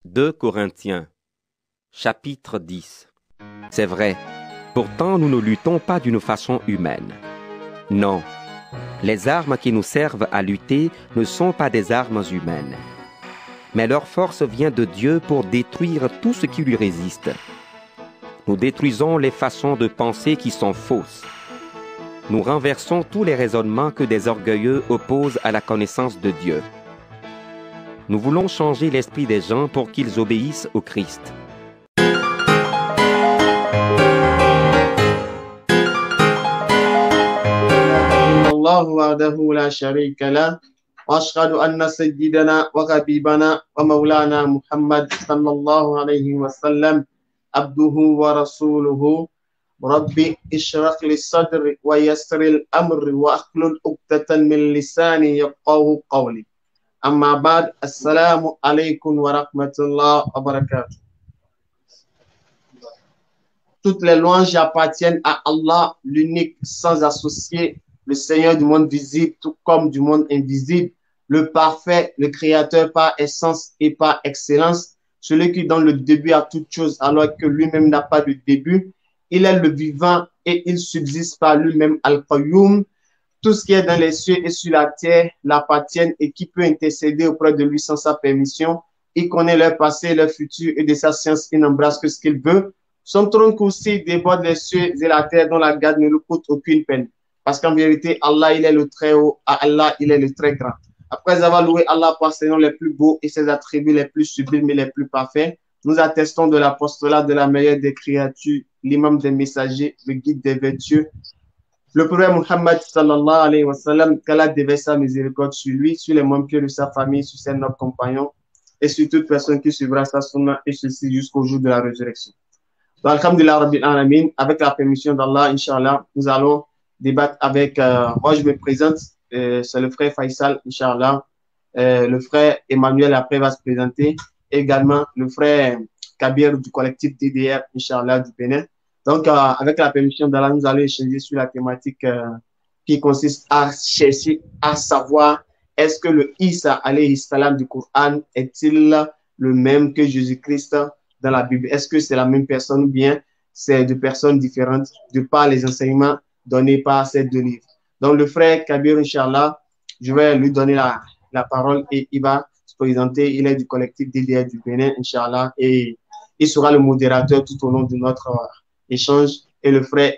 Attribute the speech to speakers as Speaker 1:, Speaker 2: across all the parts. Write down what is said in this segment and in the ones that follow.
Speaker 1: 2 Corinthiens, chapitre 10. C'est vrai, pourtant nous ne luttons pas d'une façon humaine. Non, les armes qui nous servent à lutter ne sont pas des armes humaines. Mais leur force vient de Dieu pour détruire tout ce qui lui résiste. Nous détruisons les façons de penser qui sont fausses. Nous renversons tous les raisonnements que des orgueilleux opposent à la connaissance de Dieu. Nous voulons changer l'esprit des gens pour qu'ils obéissent au Christ.
Speaker 2: الله وحده لا شريك له واشهد ان سيدنا وحبيبنا ومولانا محمد صلى الله عليه وسلم عبده ورسوله ربي اشرح لي صدري ويسر الامر واحلل عقدة من لساني يفقهوا قولي اما بعد السلام عليكم ورحمة الله وبركاته. Toutes les louanges appartiennent à Allah, l'unique, sans associé, le Seigneur du monde visible, tout comme du monde invisible, le parfait, le créateur par essence et par excellence, celui qui donne le début à toute chose alors que lui-même n'a pas de début. Il est le vivant et il subsiste par lui-même Al-Qayyum. Tout ce qui est dans les cieux et sur la terre l'appartiennent et qui peut intercéder auprès de lui sans sa permission. Il connaît leur passé, leur futur et de sa science, il n'embrasse que ce qu'il veut. Son trône aussi déborde les cieux et la terre dont la garde ne lui coûte aucune peine. Parce qu'en vérité, Allah, il est le très haut, Allah, il est le très grand. Après avoir loué Allah par ses noms les plus beaux et ses attributs les plus sublimes et les plus parfaits, nous attestons de l'apostolat de la meilleure des créatures, l'imam des messagers, le guide des vertueux, le prophète Muhammad sallallahu alayhi wa sallam, qu'Allah déverse sa miséricorde sur lui, sur les membres de sa famille, sur ses nobles compagnons et sur toute personne qui suivra sa sunna et ceci jusqu'au jour de la résurrection. Donc, alhamdulillah rabbil alamin, avec la permission d'Allah, Inch'Allah, nous allons débattre avec, moi je me présente, c'est le frère Faisal, Inch'Allah, le frère Emmanuel après va se présenter, et également le frère Kabir du collectif TDR, Inch'Allah, du Bénin. Donc, avec la permission d'Allah, nous allons échanger sur la thématique qui consiste à chercher à savoir est-ce que le Isa alayhi salam du Coran est-il le même que Jésus-Christ dans la Bible? Est-ce que c'est la même personne ou bien c'est deux personnes différentes de par les enseignements donnés par ces deux livres? Donc, le frère Kabir, Inch'Allah, je vais lui donner la parole et il va se présenter. Il est du collectif DDR du Bénin, Inch'Allah, et il sera le modérateur tout au long de notre échange. Et le frère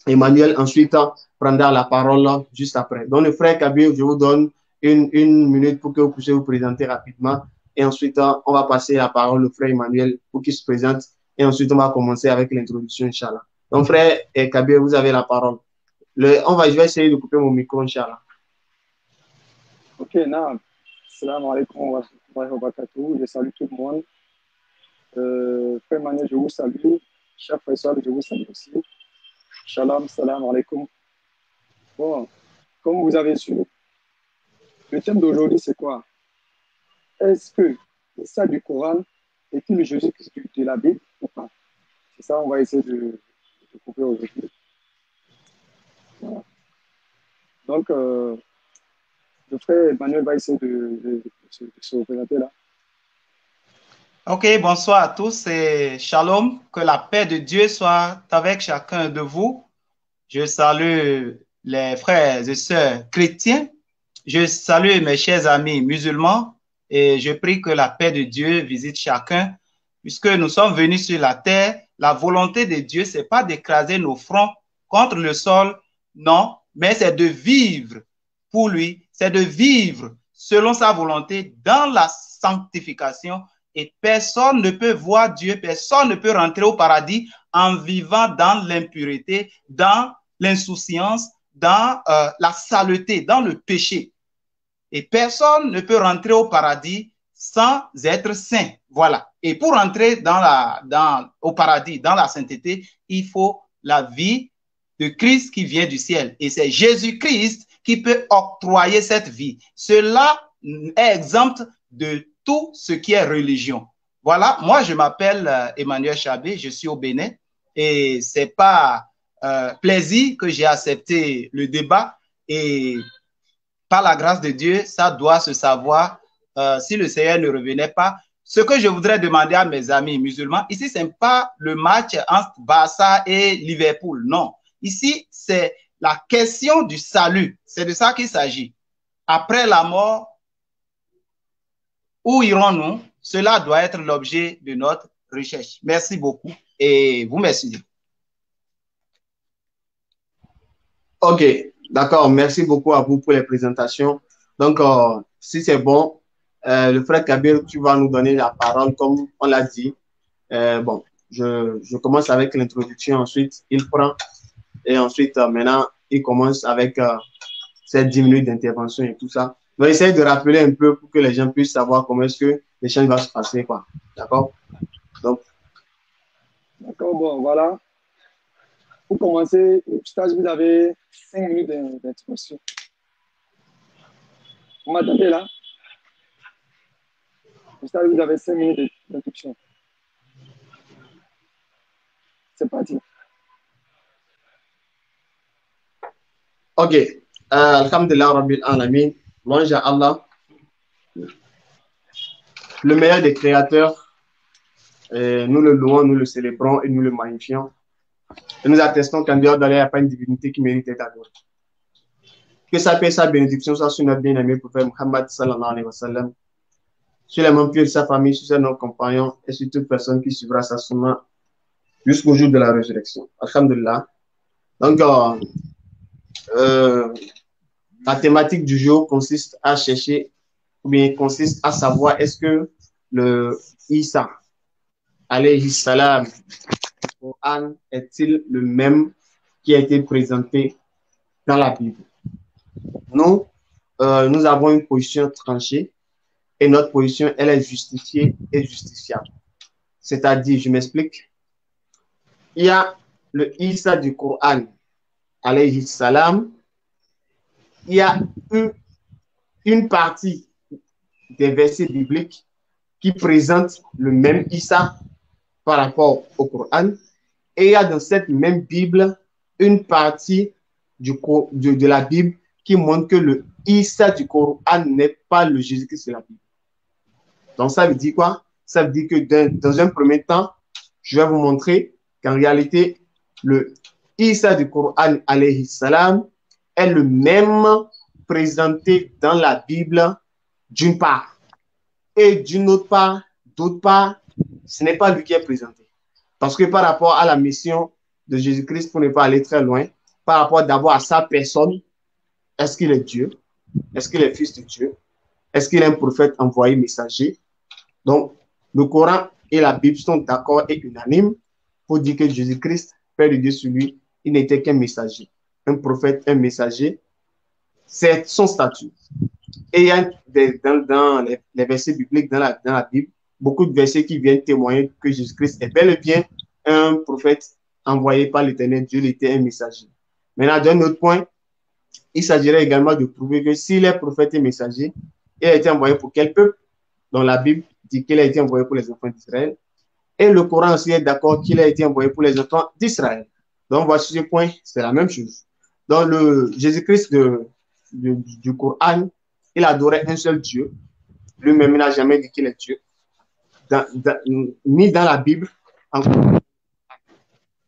Speaker 2: Emmanuel, ensuite, prendra la parole juste après. Donc, le frère Kabir, je vous donne une minute pour que vous puissiez vous présenter rapidement. Et ensuite, on va passer la parole au frère Emmanuel pour qu'il se présente. Et ensuite, on va commencer avec l'introduction, Inch'Allah. Donc, frère Kabir, vous avez la parole. Je vais essayer de couper mon micro, Inch'Allah.
Speaker 3: Ok, naam. Assalamu alaikum wa rahmatullahi wa barakatuh. Je salue tout le monde. Frère Emmanuel, je vous salue. Cher frère Sol, je vous salue aussi. Shalom, salam alaikum. Bon, comme vous avez su, le thème d'aujourd'hui, c'est quoi? Est-ce que ça du Coran est-il le Jésus-Christ de la Bible ou pas? C'est ça, on va essayer de couper aujourd'hui. Voilà. Donc, le frère Emmanuel va essayer de se représenter là.
Speaker 4: Ok, bonsoir à tous et shalom, que la paix de Dieu soit avec chacun de vous. Je salue les frères et sœurs chrétiens, je salue mes chers amis musulmans et je prie que la paix de Dieu visite chacun. Puisque nous sommes venus sur la terre, la volonté de Dieu, ce n'est pas d'écraser nos fronts contre le sol, non, mais c'est de vivre pour lui, c'est de vivre selon sa volonté dans la sanctification. Et personne ne peut voir Dieu, personne ne peut rentrer au paradis en vivant dans l'impureté, dans l'insouciance, dans la saleté, dans le péché. Et personne ne peut rentrer au paradis sans être saint. Voilà. Et pour rentrer au paradis, dans la sainteté, il faut la vie de Christ qui vient du ciel. Et c'est Jésus-Christ qui peut octroyer cette vie. Cela est exempt de tout ce qui est religion. Voilà, moi je m'appelle Emmanuel Chabé, je suis au Bénin et c'est pas plaisir que j'ai accepté le débat et par la grâce de Dieu, ça doit se savoir si le Seigneur ne revenait pas, ce que je voudrais demander à mes amis musulmans, ici, ce n'est pas le match entre Barça et Liverpool, non. Ici, c'est la question du salut. C'est de ça qu'il s'agit. Après la mort, où irons-nous? Cela doit être l'objet de notre recherche. Merci beaucoup et vous merci.
Speaker 2: Ok, d'accord. Merci beaucoup à vous pour les présentations. Donc, si c'est bon, le frère Kabir, tu vas nous donner la parole comme on l'a dit. Bon, je commence avec l'introduction, ensuite il prend et ensuite maintenant il commence avec ces 10 minutes d'intervention et tout ça. Donc, essaye de rappeler un peu pour que les gens puissent savoir comment est-ce que l'échange va se passer, quoi. D'accord? Donc.
Speaker 3: D'accord, bon, voilà. Pour commencer, stage, vous avez 5 minutes d'introduction. Vous m'entendez là? Stage, vous avez 5 minutes d'introduction. C'est parti.
Speaker 2: Ok. Alhamdulillah Rabbil Alamin. Louange à Allah, le meilleur des créateurs. Nous le louons, nous le célébrons et nous le magnifions. Et nous attestons qu'en dehors d'Allah, il n'y a pas une divinité qui mérite d'être adorée. Que sa paix et sa bénédiction soient sur notre bien-aimé prophète Muhammad sallallahu alayhi wa sallam, sur les membres de sa famille, sur ses compagnons et sur toute personne qui suivra sa chemin jusqu'au jour de la résurrection. Alhamdulillah. Donc, la thématique du jour consiste à chercher, ou bien consiste à savoir est-ce que le Isa, alayhi salam, le Coran est-il le même qui a été présenté dans la Bible? Nous avons une position tranchée et notre position, elle est justifiée et justifiable. C'est-à-dire, je m'explique, il y a le Isa du Coran, alayhi salam, il y a une partie des versets bibliques qui présentent le même Isa par rapport au Coran, et il y a dans cette même Bible une partie de la Bible qui montre que le Isa du Coran n'est pas le Jésus-Christ de la Bible. Donc ça veut dire quoi? Ça veut dire que dans un premier temps, je vais vous montrer qu'en réalité, le Isa du Coran, alayhi salam, est le même présenté dans la Bible d'une part. Et d'une autre part, d'autre part, ce n'est pas lui qui est présenté. Parce que par rapport à la mission de Jésus-Christ, pour ne pas aller très loin, par rapport d'abord à sa personne, est-ce qu'il est Dieu? Est-ce qu'il est fils de Dieu? Est-ce qu'il est un prophète envoyé messager? Donc, le Coran et la Bible sont d'accord et unanimes pour dire que Jésus-Christ, Père de Dieu sur lui, il n'était qu'un messager. Un prophète, un messager, c'est son statut. Et il y a dans les versets bibliques, dans la Bible, beaucoup de versets qui viennent témoigner que Jésus-Christ est bel et bien un prophète envoyé par l'Éternel. Dieu, il était un messager. Maintenant, d'un autre point, il s'agirait également de prouver que s'il est prophète et messager, il a été envoyé pour quel peuple? Dans la Bible dit qu'il a été envoyé pour les enfants d'Israël. Et le Coran aussi est d'accord qu'il a été envoyé pour les enfants d'Israël. Donc, voici ce point, c'est la même chose. Dans le Jésus-Christ du Coran, il adorait un seul Dieu. Lui-même, il n'a jamais dit qu'il est Dieu. Ni dans la Bible.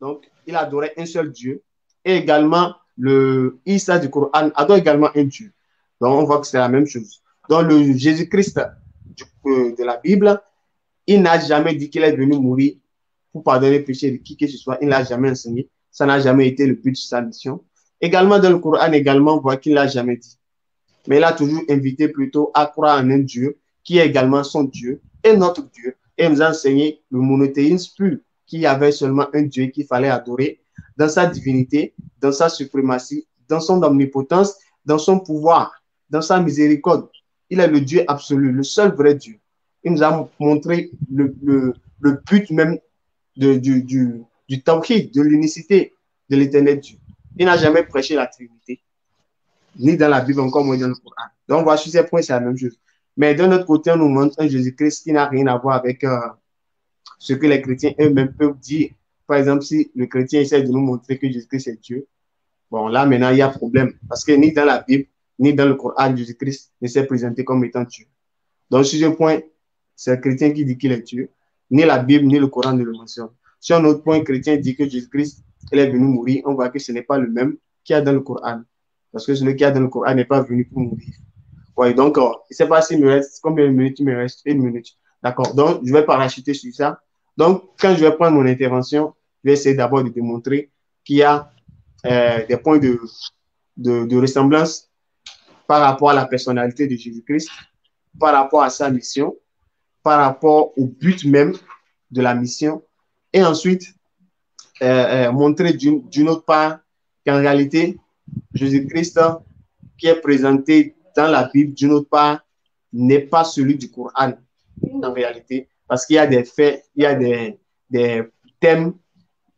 Speaker 2: Donc, il adorait un seul Dieu. Et également, le Isa du Coran adore également un Dieu. Donc, on voit que c'est la même chose. Donc, le Jésus-Christ de la Bible, il n'a jamais dit qu'il est venu mourir pour pardonner le péché de qui que ce soit. Il ne l'a jamais enseigné. Ça n'a jamais été le but de sa mission. Également, dans le Coran, également, on voit qu'il ne l'a jamais dit. Mais il a toujours invité plutôt à croire en un Dieu qui est également son Dieu et notre Dieu. Et il nous a enseigné le monothéisme pur, qu'il y avait seulement un Dieu qu'il fallait adorer dans sa divinité, dans sa suprématie, dans son omnipotence, dans son pouvoir, dans sa miséricorde. Il est le Dieu absolu, le seul vrai Dieu. Il nous a montré le but même du tawhid, de l'unicité de l'éternel Dieu. Il n'a jamais prêché la Trinité, ni dans la Bible, encore moins dans le Coran. Donc, voici ces points, c'est la même chose. Mais d'un autre côté, on nous montre un Jésus-Christ qui n'a rien à voir avec ce que les chrétiens eux-mêmes peuvent dire. Par exemple, si le chrétien essaie de nous montrer que Jésus-Christ est Dieu, bon, là, maintenant, il y a problème. Parce que ni dans la Bible, ni dans le Coran, Jésus-Christ ne s'est présenté comme étant Dieu. Donc, sur ce point, c'est le chrétien qui dit qu'il est Dieu. Ni la Bible, ni le Coran ne le mentionnent. Si un autre point, chrétien dit que Jésus-Christ il est venu mourir, on voit que ce n'est pas le même qu'il y a dans le Coran. Parce que celui qui a dans le Coran n'est pas venu pour mourir. Oui, donc, je ne sais pas s'il me reste, combien de minutes il me reste? Une minute. D'accord. Donc, je vais parachuter sur ça. Donc, quand je vais prendre mon intervention, je vais essayer d'abord de démontrer qu'il y a des points de ressemblance par rapport à la personnalité de Jésus-Christ, par rapport à sa mission, par rapport au but même de la mission. Et ensuite, montrer d'une autre part qu'en réalité, Jésus-Christ qui est présenté dans la Bible, d'une autre part, n'est pas celui du Coran, en réalité, parce qu'il y a des faits, il y a des thèmes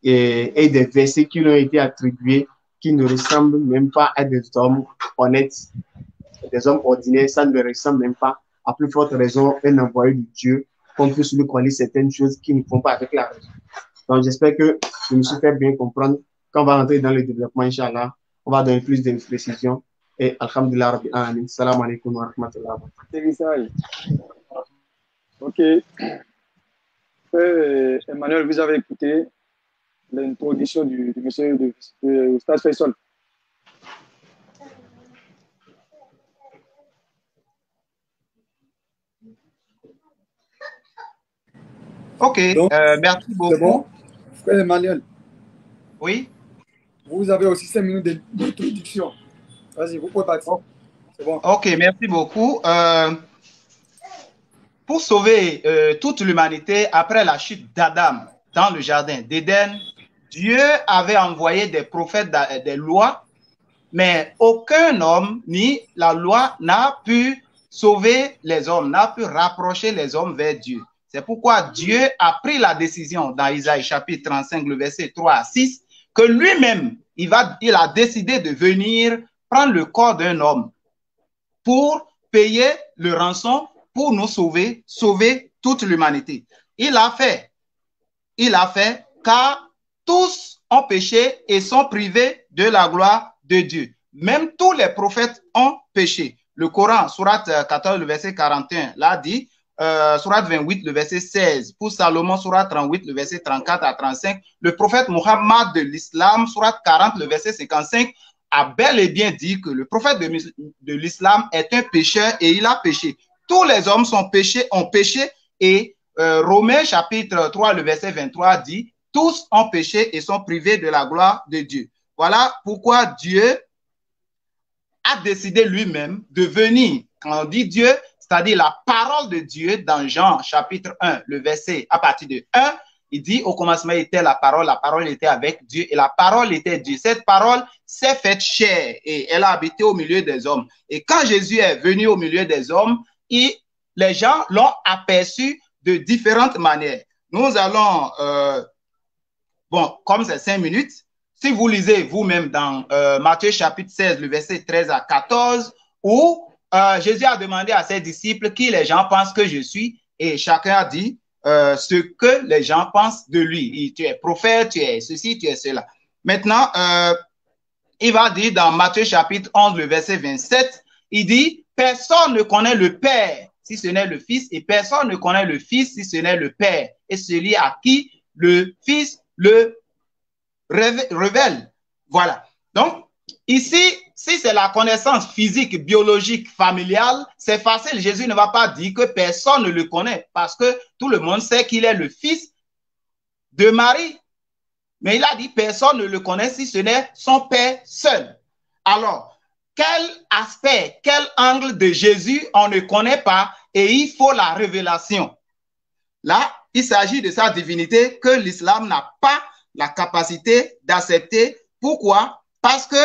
Speaker 2: et des versets qui lui ont été attribués qui ne ressemblent même pas à des hommes honnêtes, des hommes ordinaires, ça ne ressemble même pas, à plus forte raison, un envoyé de Dieu, qu'on peut lui coller certaines choses qui ne font pas avec la raison. Donc, j'espère que je me suis fait bien comprendre. Quand on va rentrer dans le développement, Inch'Allah, on va donner plus de précisions. Et Alhamdulillah Rabbil Alamin. Salam alaikum wa rahmatullah.
Speaker 3: Ok. Emmanuel, vous avez écouté l'introduction du monsieur de Oustaz Faisal.
Speaker 4: Ok,
Speaker 3: Donc,
Speaker 4: merci beaucoup.
Speaker 3: C'est bon. Frère Emmanuel.
Speaker 4: Oui.
Speaker 3: Vous avez aussi 5 minutes d'introduction. Vas-y, vous pouvez partir. C'est bon.
Speaker 4: Ok, merci beaucoup. Pour sauver toute l'humanité après la chute d'Adam dans le jardin d'Éden, Dieu avait envoyé des prophètes, des lois, mais aucun homme ni la loi n'a pu sauver les hommes, n'a pu rapprocher les hommes vers Dieu. C'est pourquoi Dieu a pris la décision dans Isaïe chapitre 35, le verset 3 à 6, que lui-même, il a décidé de venir prendre le corps d'un homme pour payer le rançon pour nous sauver, sauver toute l'humanité. Il a fait car tous ont péché et sont privés de la gloire de Dieu. Même tous les prophètes ont péché. Le Coran, sourate 14, le verset 41, l'a dit, sourate 28, le verset 16, pour Salomon, sourate 38, le verset 34 à 35, le prophète Mohammed de l'Islam, sourate 40, le verset 55, a bel et bien dit que le prophète de l'Islam est un pécheur et il a péché. Tous les hommes ont péché et Romains chapitre 3, le verset 23 dit « Tous ont péché et sont privés de la gloire de Dieu ». Voilà pourquoi Dieu a décidé lui-même de venir. Quand on dit Dieu, c'est-à-dire la parole de Dieu dans Jean chapitre 1, le verset à partir de 1, il dit au commencement était la parole était avec Dieu et la parole était Dieu. Cette parole s'est faite chair et elle a habité au milieu des hommes. Et quand Jésus est venu au milieu des hommes, les gens l'ont aperçu de différentes manières. Nous allons, bon, comme c'est 5 minutes, si vous lisez vous-même dans Matthieu chapitre 16, le verset 13 à 14, où Jésus a demandé à ses disciples qui les gens pensent que je suis, et chacun a dit ce que les gens pensent de lui. Tu es prophète, tu es ceci, tu es cela. Maintenant, il va dire dans Matthieu chapitre 11, le verset 27, il dit, personne ne connaît le Père si ce n'est le Fils, et personne ne connaît le Fils si ce n'est le Père, et celui à qui le Fils le révèle. Voilà. Donc, ici, si c'est la connaissance physique, biologique, familiale, c'est facile. Jésus ne va pas dire que personne ne le connaît, parce que tout le monde sait qu'il est le Fils de Marie. Mais il a dit personne ne le connaît si ce n'est son Père seul. Alors, quel aspect, quel angle de Jésus on ne connaît pas et il faut la révélation. Là, il s'agit de sa divinité que l'islam n'a pas la capacité d'accepter. Pourquoi? Parce que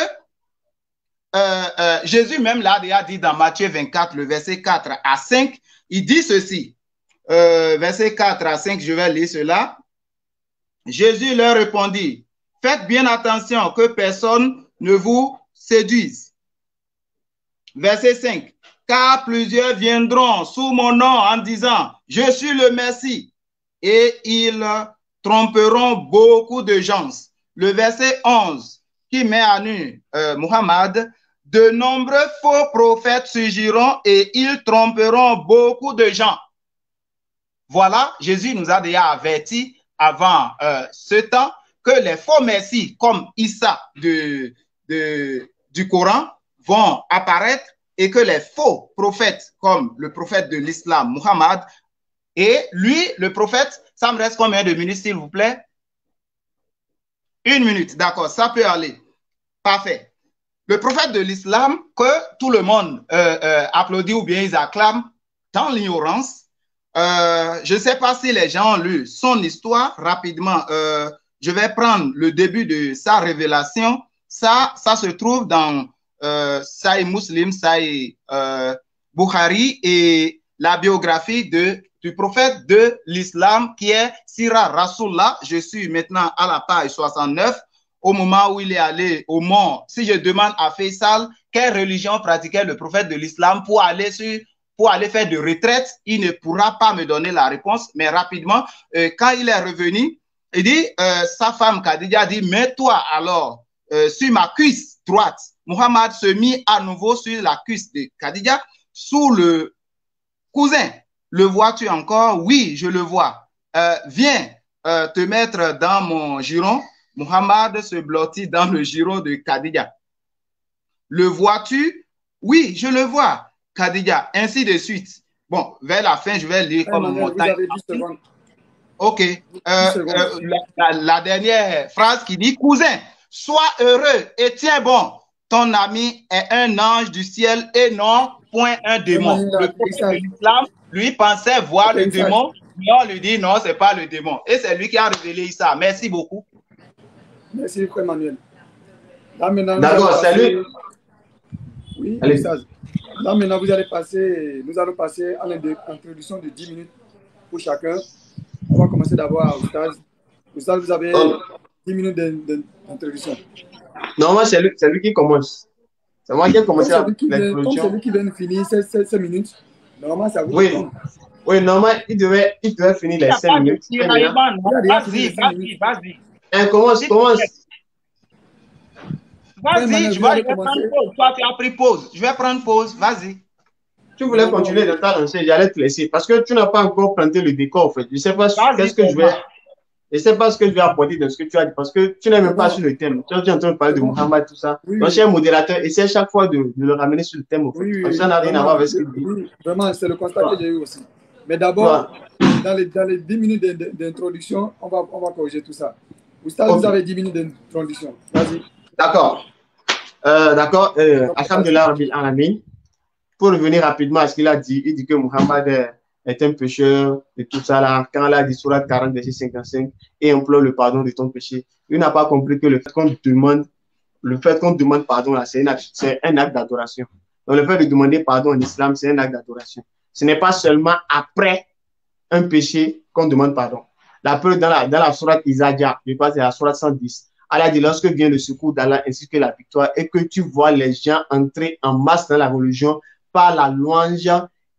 Speaker 4: Jésus même l'a déjà dit dans Matthieu 24, le verset 4 à 5, il dit ceci, verset 4 à 5, je vais lire cela. Jésus leur répondit, faites bien attention que personne ne vous séduise. Verset 5, car plusieurs viendront sous mon nom en disant, je suis le Messie, et ils tromperont beaucoup de gens. Le verset 11, qui met à nu Muhammad, de nombreux faux prophètes surgiront et ils tromperont beaucoup de gens. Voilà, Jésus nous a déjà averti avant ce temps que les faux messies comme Issa du Coran vont apparaître et que les faux prophètes comme le prophète de l'islam, Muhammad, et lui, le prophète, ça me reste combien de minutes, s'il vous plaît? 1 minute, d'accord, ça peut aller. Parfait. Le prophète de l'islam, que tout le monde applaudit ou bien ils acclament dans l'ignorance. Je ne sais pas si les gens ont lu son histoire rapidement. Je vais prendre le début de sa révélation. Ça se trouve dans Sahih Muslim, Sahih Bukhari et la biographie du prophète de l'islam qui est Sirah Rasulullah. Je suis maintenant à la page 69. Au moment où il est allé au mont, si je demande à Faisal quelle religion pratiquait le prophète de l'islam pour aller faire de retraite, il ne pourra pas me donner la réponse, mais rapidement, quand il est revenu, il dit, sa femme Khadija dit, mets-toi alors sur ma cuisse droite. Muhammad se mit à nouveau sur la cuisse de Khadija, sous le cousin. Le vois-tu encore? Oui, je le vois. Viens te mettre dans mon giron. Muhammad se blottit dans le giron de Khadija. Le vois-tu? Oui, je le vois. Khadija, ainsi de suite. Bon, vers la fin, je vais lire comme mon temps. Ok. La dernière phrase qui dit, cousin, sois heureux et tiens bon. Ton ami est un ange du ciel et non point un démon. Le prophète de l'islam, lui, pensait voir le démon. Mais on lui dit non, ce n'est pas le démon. Et c'est lui qui a révélé ça. Merci beaucoup.
Speaker 3: Merci, frère Emmanuel.
Speaker 2: D'accord, salut.
Speaker 3: Oui, allez. Là, maintenant, nous allons passer à l'introduction de 10 minutes pour chacun. On va commencer d'abord à Oustaz. Oustaz, vous avez 10 minutes d'introduction.
Speaker 2: Normalement, c'est lui qui commence. C'est moi qui ai commencé à l'introduction.
Speaker 3: Comme c'est lui qui vient de finir ces minutes, normalement, ça vous.
Speaker 2: Oui, normalement, il devait finir les 5 minutes.
Speaker 4: Vas-y.
Speaker 2: Commence.
Speaker 4: Vas-y, je vais prendre pause. Toi, tu as pris pause. Je vais prendre pause. Vas-y.
Speaker 2: Tu voulais continuer dans ta lancée, j'allais te laisser. Parce que tu n'as pas encore planté le décor, en fait. Je ne sais pas ce que je vais apporter dans ce que tu as dit. Parce que tu n'es même pas sur le thème. Tu es en train de parler de Muhammad, tout ça. Donc, cher modérateur, essaie chaque fois de le ramener sur le thème, en fait. Comme ça n'a rien à voir avec ce qu'il dit.
Speaker 3: Oui, vraiment, c'est le constat que j'ai eu aussi. Mais d'abord, dans les 10 minutes d'introduction, on va corriger tout ça. Oustaz, vous avez 10 minutes d'introduction. Vas-y.
Speaker 2: D'accord. Alhamdulillah Rabbil Alamin. Pour revenir rapidement à ce qu'il a dit, il dit que Muhammad est un pécheur et tout ça là. Quand il a dit Surat 40, verset 55, et implore le pardon de ton péché, il n'a pas compris que le fait qu'on demande pardon là, c'est un acte d'adoration. Donc le fait de demander pardon en islam, c'est un acte d'adoration. Ce n'est pas seulement après un péché qu'on demande pardon. La preuve dans la Surat Izaja, je pense que c'est la Surat 110. Allah dit, lorsque vient le secours d'Allah ainsi que la victoire et que tu vois les gens entrer en masse dans la religion par la louange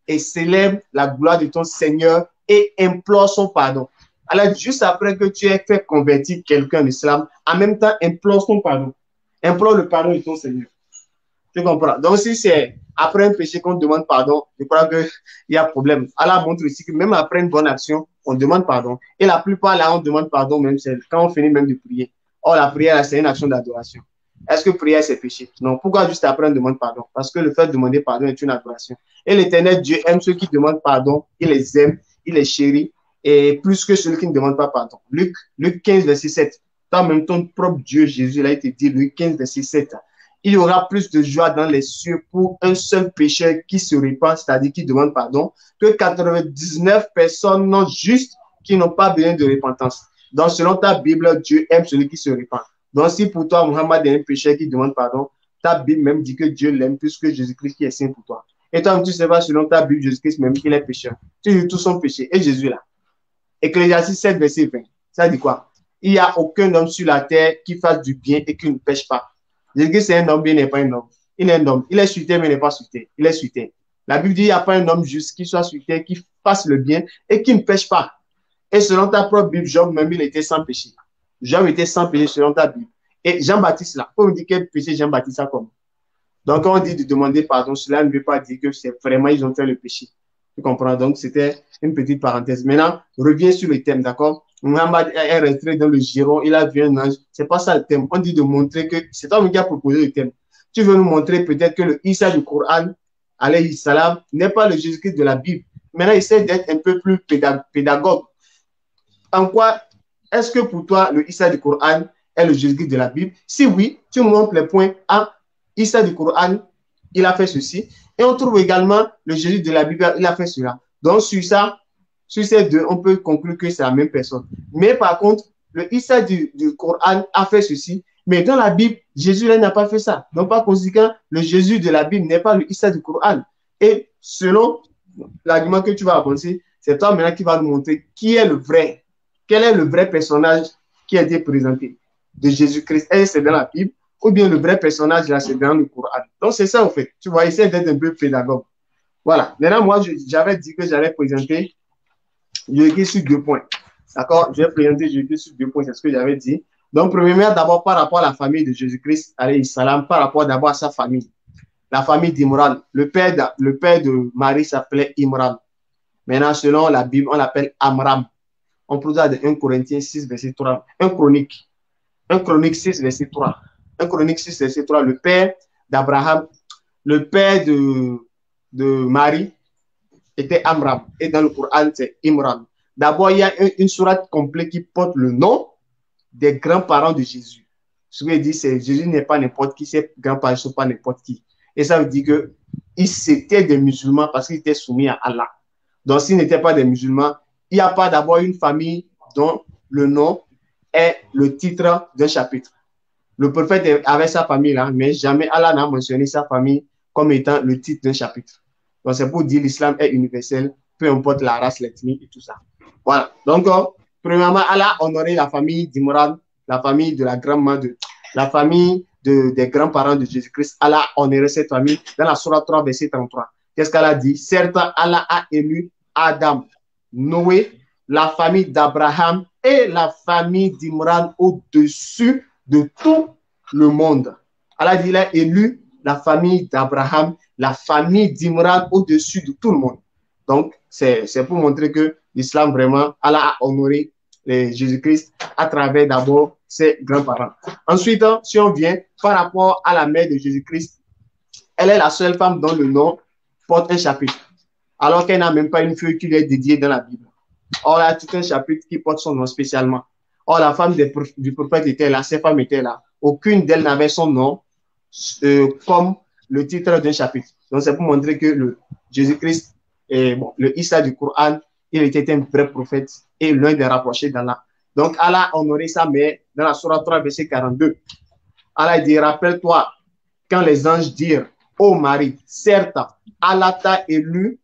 Speaker 2: et célèbre la gloire de ton Seigneur et implore son pardon. Allah dit, juste après que tu aies fait convertir quelqu'un en islam, en même temps, implore son pardon. Implore le pardon de ton Seigneur. Tu comprends? Donc, si c'est après un péché qu'on demande pardon, je crois qu'il y a problème. Allah montre ici que même après une bonne action, on demande pardon. Et la plupart, là, on demande pardon même quand on finit même de prier. Or, la prière, c'est une action d'adoration. Est-ce que prière, c'est péché? Non. Pourquoi juste après, on demande pardon? Parce que le fait de demander pardon est une adoration. Et l'Éternel Dieu aime ceux qui demandent pardon. Il les aime, il les chérit, et plus que celui qui ne demande pas pardon. Luc 15, verset 7. Toi-même, ton propre Dieu, Jésus, là, il te dit, Luc 15, verset 7. Il y aura plus de joie dans les cieux pour un seul pécheur qui se répand, c'est-à-dire qui demande pardon, que 99 personnes non justes qui n'ont pas besoin de repentance. Donc, selon ta Bible, Dieu aime celui qui se répand. Donc, si pour toi, Muhammad est un pécheur qui demande pardon, ta Bible même dit que Dieu l'aime plus que Jésus-Christ qui est saint pour toi. Et toi, tu ne sais pas, selon ta Bible, Jésus-Christ même qu'il est pécheur. Tu dis tout son péché. Et Jésus là. Ecclésiastes 7, verset 20. Ça dit quoi? Il n'y a aucun homme sur la terre qui fasse du bien et qui ne pêche pas. Jésus-Christ, c'est un homme, il n'est pas un homme. Il est un homme. Il est sur terre, mais il n'est pas sur terre. Il est sur terre. La Bible dit qu'il n'y a pas un homme juste qui soit sur terre, qui fasse le bien et qui ne pêche pas. Et selon ta propre Bible, Job même, il était sans péché. Job était sans péché selon ta Bible. Et Jean-Baptiste là, on me dit quel péché Jean-Baptiste a commis. Donc, quand on dit de demander pardon, cela ne veut pas dire que c'est vraiment ils ont fait le péché. Tu comprends? Donc, c'était une petite parenthèse. Maintenant, reviens sur le thème, d'accord? Muhammad est rentré dans le giron, il a vu un ange. C'est pas ça le thème. On dit de montrer que c'est toi qui as proposé le thème. Tu veux nous montrer peut-être que le Issa du Coran, alayhi salam, n'est pas le Jésus-Christ de la Bible. Maintenant, essaie d'être un peu plus pédagogue. En quoi est-ce que pour toi, le Issa du Coran est le Jésus-Christ de la Bible? Si oui, tu montres les points. Ah, Issa du Coran, il a fait ceci. Et on trouve également le Jésus de la Bible, il a fait cela. Donc, sur ça, sur ces deux, on peut conclure que c'est la même personne. Mais par contre, le Issa du Coran a fait ceci. Mais dans la Bible, Jésus n'a pas fait ça. Donc, par conséquent, le Jésus de la Bible n'est pas le Issa du Coran. Et selon l'argument que tu vas avancer, c'est toi maintenant qui vas nous montrer qui est le vrai. Quel est le vrai personnage qui a été présenté de Jésus-Christ? Est-ce que c'est dans la Bible ou bien le vrai personnage là, c'est dans le Coran? Donc, c'est ça, en fait. Tu vois, essayer d'être un peu pédagogue. Voilà. Maintenant, moi, j'avais dit que j'allais présenter Jésus sur 2 points. D'accord? Je vais présenter Jésus sur 2 points, c'est ce que j'avais dit. Donc, premièrement, d'abord, par rapport à la famille de Jésus-Christ, alayhi salam, par rapport d'abord à sa famille. La famille d'Imran. Le père de Marie s'appelait Imran. Maintenant, selon la Bible, on l'appelle Amram. On peut dire de 1 Corinthiens 6, verset 3. 1 Chronique 6, verset 3. 1 Chronique 6, verset 3. Le père d'Abraham, le père de Marie était Amram. Et dans le Coran, c'est Imran. D'abord, il y a une sourate complète qui porte le nom des grands-parents de Jésus. Ce que dit, c'est Jésus n'est pas n'importe qui, ses grands-parents ne sont pas n'importe qui. Et ça veut dire qu'ils étaient des musulmans parce qu'ils étaient soumis à Allah. Donc, s'ils n'étaient pas des musulmans, il n'y a pas d'abord une famille dont le nom est le titre d'un chapitre. Le prophète avait sa famille là, mais jamais Allah n'a mentionné sa famille comme étant le titre d'un chapitre. Donc, c'est pour dire l'islam est universel, peu importe la race, l'ethnie et tout ça. Voilà. Donc, premièrement, Allah a honoré la famille d'Imran, la famille de la grand-mère, la famille des grands-parents de Jésus-Christ. Allah a honoré cette famille dans la Sourate 3, verset 33. Qu'est-ce qu'Allah dit? Certes, Allah a élu Adam, Noé, la famille d'Abraham et la famille d'Imran au-dessus de tout le monde. Allah dit, il a élu la famille d'Abraham, la famille d'Imran au-dessus de tout le monde. Donc, c'est pour montrer que l'islam, vraiment, Allah a honoré Jésus-Christ à travers d'abord ses grands-parents. Ensuite, si on vient par rapport à la mère de Jésus-Christ, elle est la seule femme dont le nom porte un chapitre, alors qu'elle n'a même pas une feuille qui lui est dédiée dans la Bible. Or, il y a tout un chapitre qui porte son nom spécialement. Or, la femme du prophète était là, ses femmes étaient là. Aucune d'elles n'avait son nom comme le titre d'un chapitre. Donc, c'est pour montrer que le Jésus-Christ, le Issa du Coran, il était un vrai prophète et l'un des rapprochés d'Allah. Donc, Allah a honoré sa mère dans la Sourate 3, verset 42. Allah dit, rappelle-toi, quand les anges dirent, ô Marie, certes, Allah t'a élu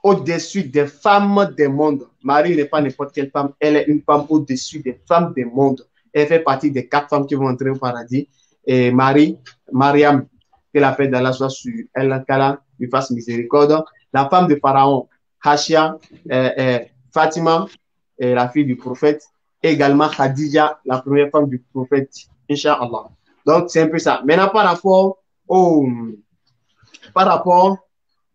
Speaker 2: au-dessus des femmes des mondes. Marie n'est pas n'importe quelle femme, elle est une femme au-dessus des femmes des mondes. Elle fait partie des 4 femmes qui vont entrer au paradis. Et Mariam, que la paix d'Allah soit sur elle, qu'Allah lui fasse miséricorde. La femme de Pharaon, Hashia, Fatima, la fille du prophète. Et également Khadija, la première femme du prophète, Inch'Allah. Donc, c'est un peu ça. Maintenant, par rapport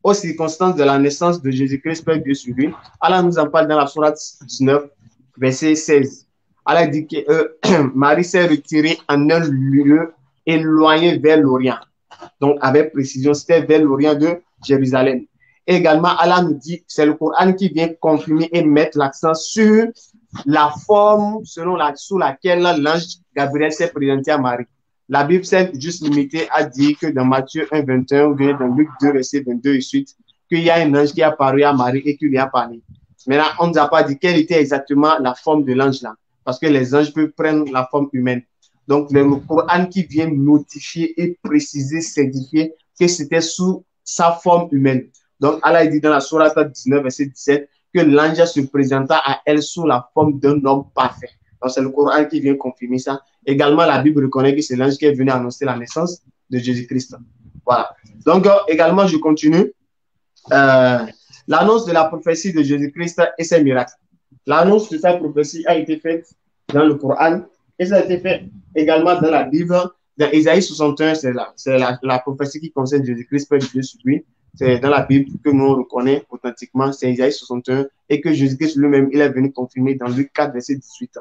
Speaker 2: aux circonstances de la naissance de Jésus-Christ, Père Dieu sur lui, Allah nous en parle dans la Sourate 19, verset 16. Allah dit que Marie s'est retirée en un lieu éloigné vers l'Orient. Donc, avec précision, c'était vers l'Orient de Jérusalem. Et également, Allah nous dit, c'est le Coran qui vient confirmer et mettre l'accent sur la forme sous laquelle l'ange Gabriel s'est présenté à Marie. La Bible s'est juste limitée à dire que dans Matthieu 1, 21 ou bien dans Luc 2, verset 22 et suite, qu'il y a un ange qui est apparu à Marie et qui lui a parlé. Maintenant, on ne nous a pas dit quelle était exactement la forme de l'ange là, parce que les anges peuvent prendre la forme humaine. Donc, le Coran qui vient notifier et préciser, certifier que c'était sous sa forme humaine. Donc, Allah dit dans la Sourate 19, verset 17, que l'ange se présenta à elle sous la forme d'un homme parfait. Donc, c'est le Coran qui vient confirmer ça. Également, la Bible reconnaît que c'est l'ange qui est venu annoncer la naissance de Jésus-Christ. Voilà. Donc, également, je continue. L'annonce de la prophétie de Jésus-Christ et ses miracles. L'annonce de sa prophétie a été faite dans le Coran et ça a été fait également dans la Bible. Dans Isaïe 61, c'est la prophétie qui concerne Jésus-Christ, Père de Dieu sur lui. c'est dans la Bible que nous reconnaissons authentiquement, c'est Isaïe 61, et que Jésus-Christ lui-même, il est venu confirmer dans Luc 4, verset 18.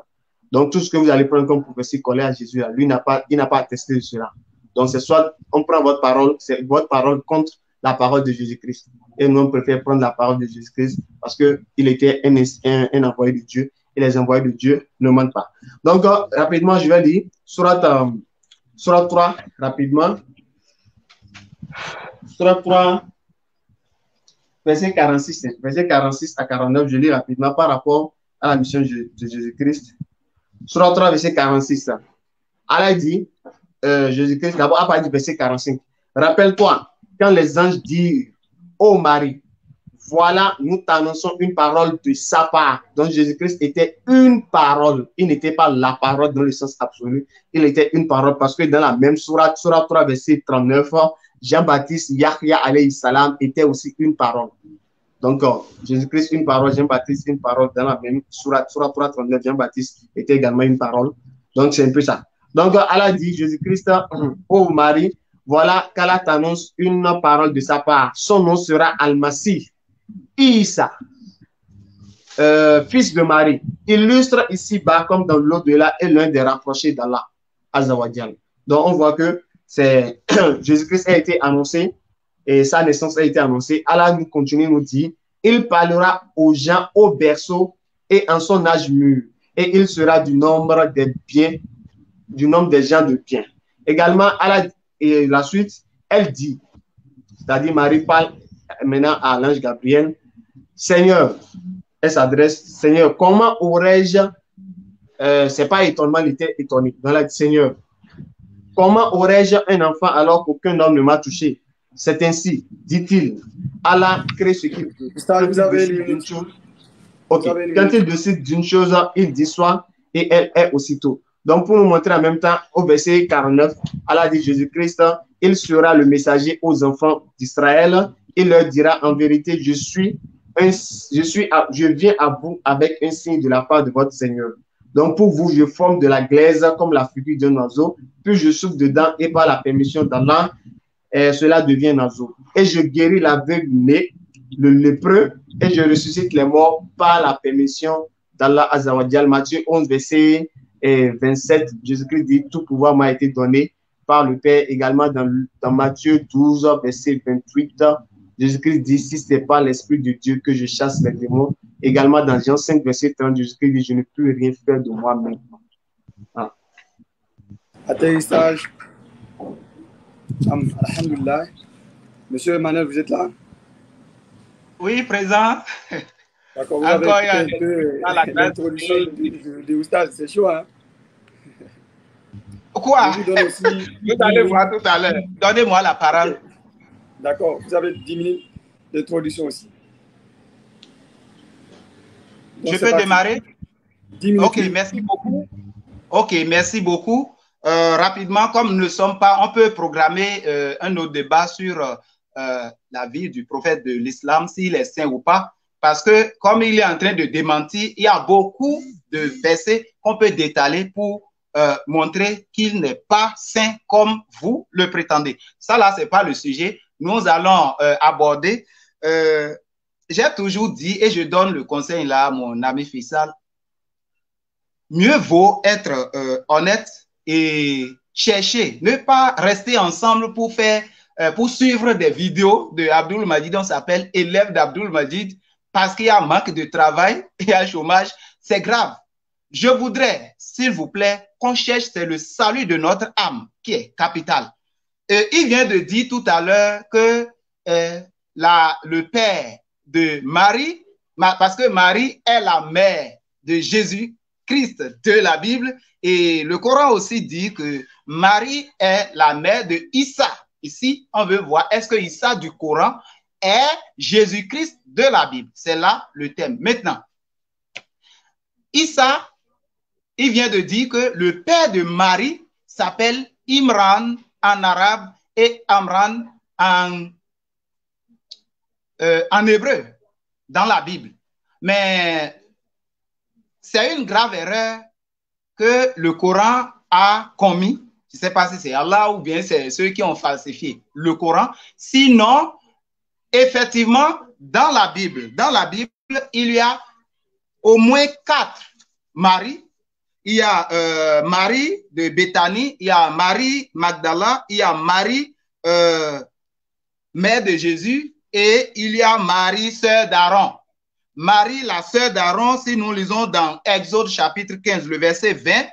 Speaker 2: Donc, tout ce que vous allez prendre comme prophétie collée à Jésus, lui, il n'a pas attesté de cela. Donc, c'est soit on prend votre parole, c'est votre parole contre la parole de Jésus-Christ. Et nous, on préfère prendre la parole de Jésus-Christ parce qu'il était un envoyé de Dieu. Et les envoyés de Dieu ne mentent pas. Donc, rapidement, je vais lire Surat 3, rapidement. Surat 3, verset 46 à 49, je lis rapidement par rapport à la mission de Jésus-Christ. Surat 3, verset 46. Allah dit, Jésus-Christ, d'abord, à partir du verset 45. Rappelle-toi, quand les anges disent, ô Marie, voilà, nous t'annonçons une parole de sa part. Donc Jésus-Christ était une parole. Il n'était pas la parole dans le sens absolu. Il était une parole parce que dans la même sourate 3, verset 39, Jean-Baptiste, Yahya alayhi salam, était aussi une parole. Donc Jésus-Christ, une parole, Jean-Baptiste, une parole. Dans la même sourate 3, 39, Jean-Baptiste était également une parole. Donc c'est un peu ça. Donc Allah dit, Jésus-Christ, ô Marie, voilà qu'Allah t'annonce une parole de sa part. Son nom sera Al-Masih. Isa, fils de Marie, illustre ici-bas comme dans l'au-delà est l'un des rapprochés d'Allah, Azzawajal. Donc on voit que c'est Jésus-Christ a été annoncé et sa naissance a été annoncée. Allah nous continue, nous dit, il parlera aux gens au berceau et en son âge mûr, et il sera du nombre des biens, du nombre des gens de bien. Également, Allah, et la suite, elle dit, c'est-à-dire Marie parle maintenant à l'ange Gabriel, Seigneur, elle s'adresse, Seigneur, comment aurais-je, c'est pas étonnement, il était étonné. Dans la Seigneur, comment aurais-je un enfant alors qu'aucun homme ne m'a touché? C'est ainsi, dit-il, Allah crée ce qu'il veut. Quand il décide d'une chose, il dit soit et elle est aussitôt. Donc, pour nous montrer en même temps, au verset 49, Allah dit Jésus-Christ, il sera le messager aux enfants d'Israël. Il leur dira en vérité, je viens à vous avec un signe de la part de votre Seigneur. Donc, pour vous, je forme de la glaise comme la figure d'un oiseau, puis je souffle dedans et par la permission d'Allah, cela devient un oiseau. Et je guéris l'aveugle né, le lépreux, et je ressuscite les morts par la permission d'Allah Azzawajal. Matthieu 11, verset 27, Jésus-Christ dit, tout pouvoir m'a été donné par le Père. Également dans Matthieu 12, verset 28, Jésus-Christ dit, si ce n'est pas l'Esprit de Dieu que je chasse les démons. Également dans Jean 5, verset 30, Jésus-Christ dit, je ne peux rien faire de moi-même. Ah.
Speaker 3: Atterrissage. Alhamdulillah. Monsieur Emmanuel, vous êtes là?
Speaker 4: Oui, présent.
Speaker 3: D'accord, vous avez un peu l'introduction de Oustaz, c'est chaud, hein?
Speaker 4: Quoi? Vous allez voir tout à l'heure. Donnez-moi la parole.
Speaker 3: D'accord, vous avez 10 minutes d'introduction aussi. Donc,
Speaker 4: je peux démarrer?
Speaker 3: 10 minutes.
Speaker 4: Ok, merci beaucoup. Ok, merci beaucoup. Rapidement, comme nous ne sommes pas, on peut programmer un autre débat sur la vie du prophète de l'islam, s'il est saint ou pas. Parce que comme il est en train de démentir, il y a beaucoup de versets qu'on peut détaler pour montrer qu'il n'est pas saint comme vous le prétendez. Ça là, c'est pas le sujet. Nous allons aborder. J'ai toujours dit, et je donne le conseil là à mon ami Fissal, mieux vaut être honnête et chercher, ne pas rester ensemble pour faire, pour suivre des vidéos de Abdul Majid, on s'appelle élève d'Abdul Majid, parce qu'il y a un manque de travail, il y a un chômage, c'est grave. Je voudrais, s'il vous plaît, qu'on cherche, c'est le salut de notre âme qui est capital. Il vient de dire tout à l'heure que le père de Marie, parce que Marie est la mère de Jésus-Christ de la Bible, et le Coran aussi dit que Marie est la mère de Issa. Ici, on veut voir, est-ce que Issa du Coran est Jésus-Christ de la Bible? C'est là le thème. Maintenant, Issa, il vient de dire que le père de Marie s'appelle Imran en arabe et Amran en hébreu dans la Bible. Mais c'est une grave erreur que le Coran a commis. Je ne sais pas si c'est Allah ou bien c'est ceux qui ont falsifié le Coran. Sinon, Effectivement, dans la Bible, il y a au moins 4 Marie. Il y a Marie de Béthanie, il y a Marie Magdala, il y a Marie, mère de Jésus, et il y a Marie, sœur d'Aaron. Marie, la sœur d'Aaron, si nous lisons dans Exode chapitre 15, le verset 20,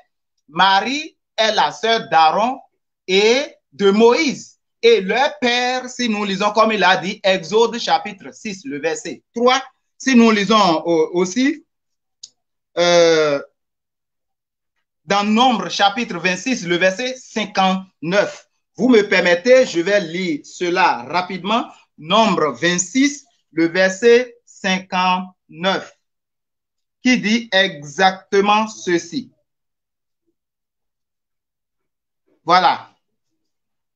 Speaker 4: Marie est la sœur d'Aaron et de Moïse. Et leur père, si nous lisons comme il a dit, Exode chapitre 6, le verset 3, si nous lisons aussi dans Nombre chapitre 26, le verset 59. Vous me permettez, je vais lire cela rapidement. Nombre 26, le verset 59, qui dit exactement ceci. Voilà.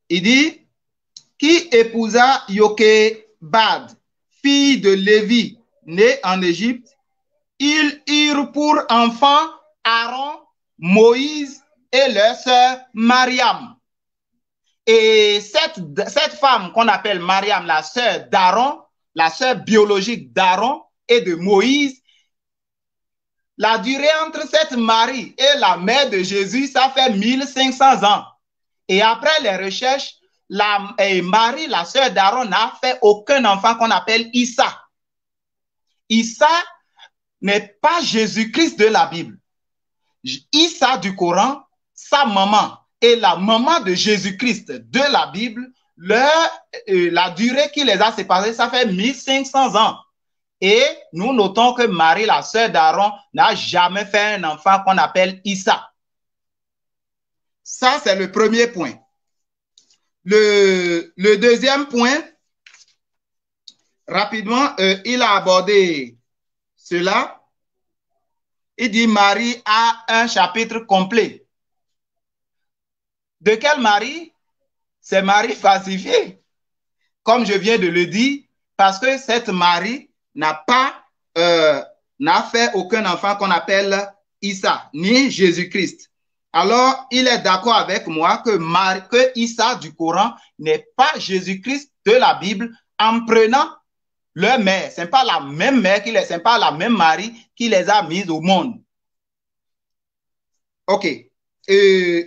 Speaker 4: Il dit, qui épousa Yokebad, fille de Lévi, née en Égypte, ils eurent pour enfant Aaron, Moïse et leur sœur Mariam. Et cette femme qu'on appelle Mariam, la sœur d'Aaron, la sœur biologique d'Aaron et de Moïse, la durée entre cette Marie et la mère de Jésus, ça fait 1500 ans. Et après les recherches, Marie, la sœur d'Aaron, n'a fait aucun enfant qu'on appelle Issa. Issa n'est pas Jésus-Christ de la Bible. Issa du Coran, sa maman et la maman de Jésus-Christ de la Bible, la durée qui les a séparés, ça fait 1500 ans. Et nous notons que Marie, la sœur d'Aaron, n'a jamais fait un enfant qu'on appelle Issa. Ça, c'est le premier point. Le deuxième point, rapidement, il a abordé cela. Il dit Marie a un chapitre complet. De quelle Marie? C'est Marie falsifiée, comme je viens de le dire, parce que cette Marie n'a fait aucun enfant qu'on appelle Issa, ni Jésus-Christ. Alors, il est d'accord avec moi que Issa du Coran n'est pas Jésus-Christ de la Bible en prenant leur mère. Ce n'est pas la même mère, ce n'est pas la même Marie qui les a mises au monde. OK.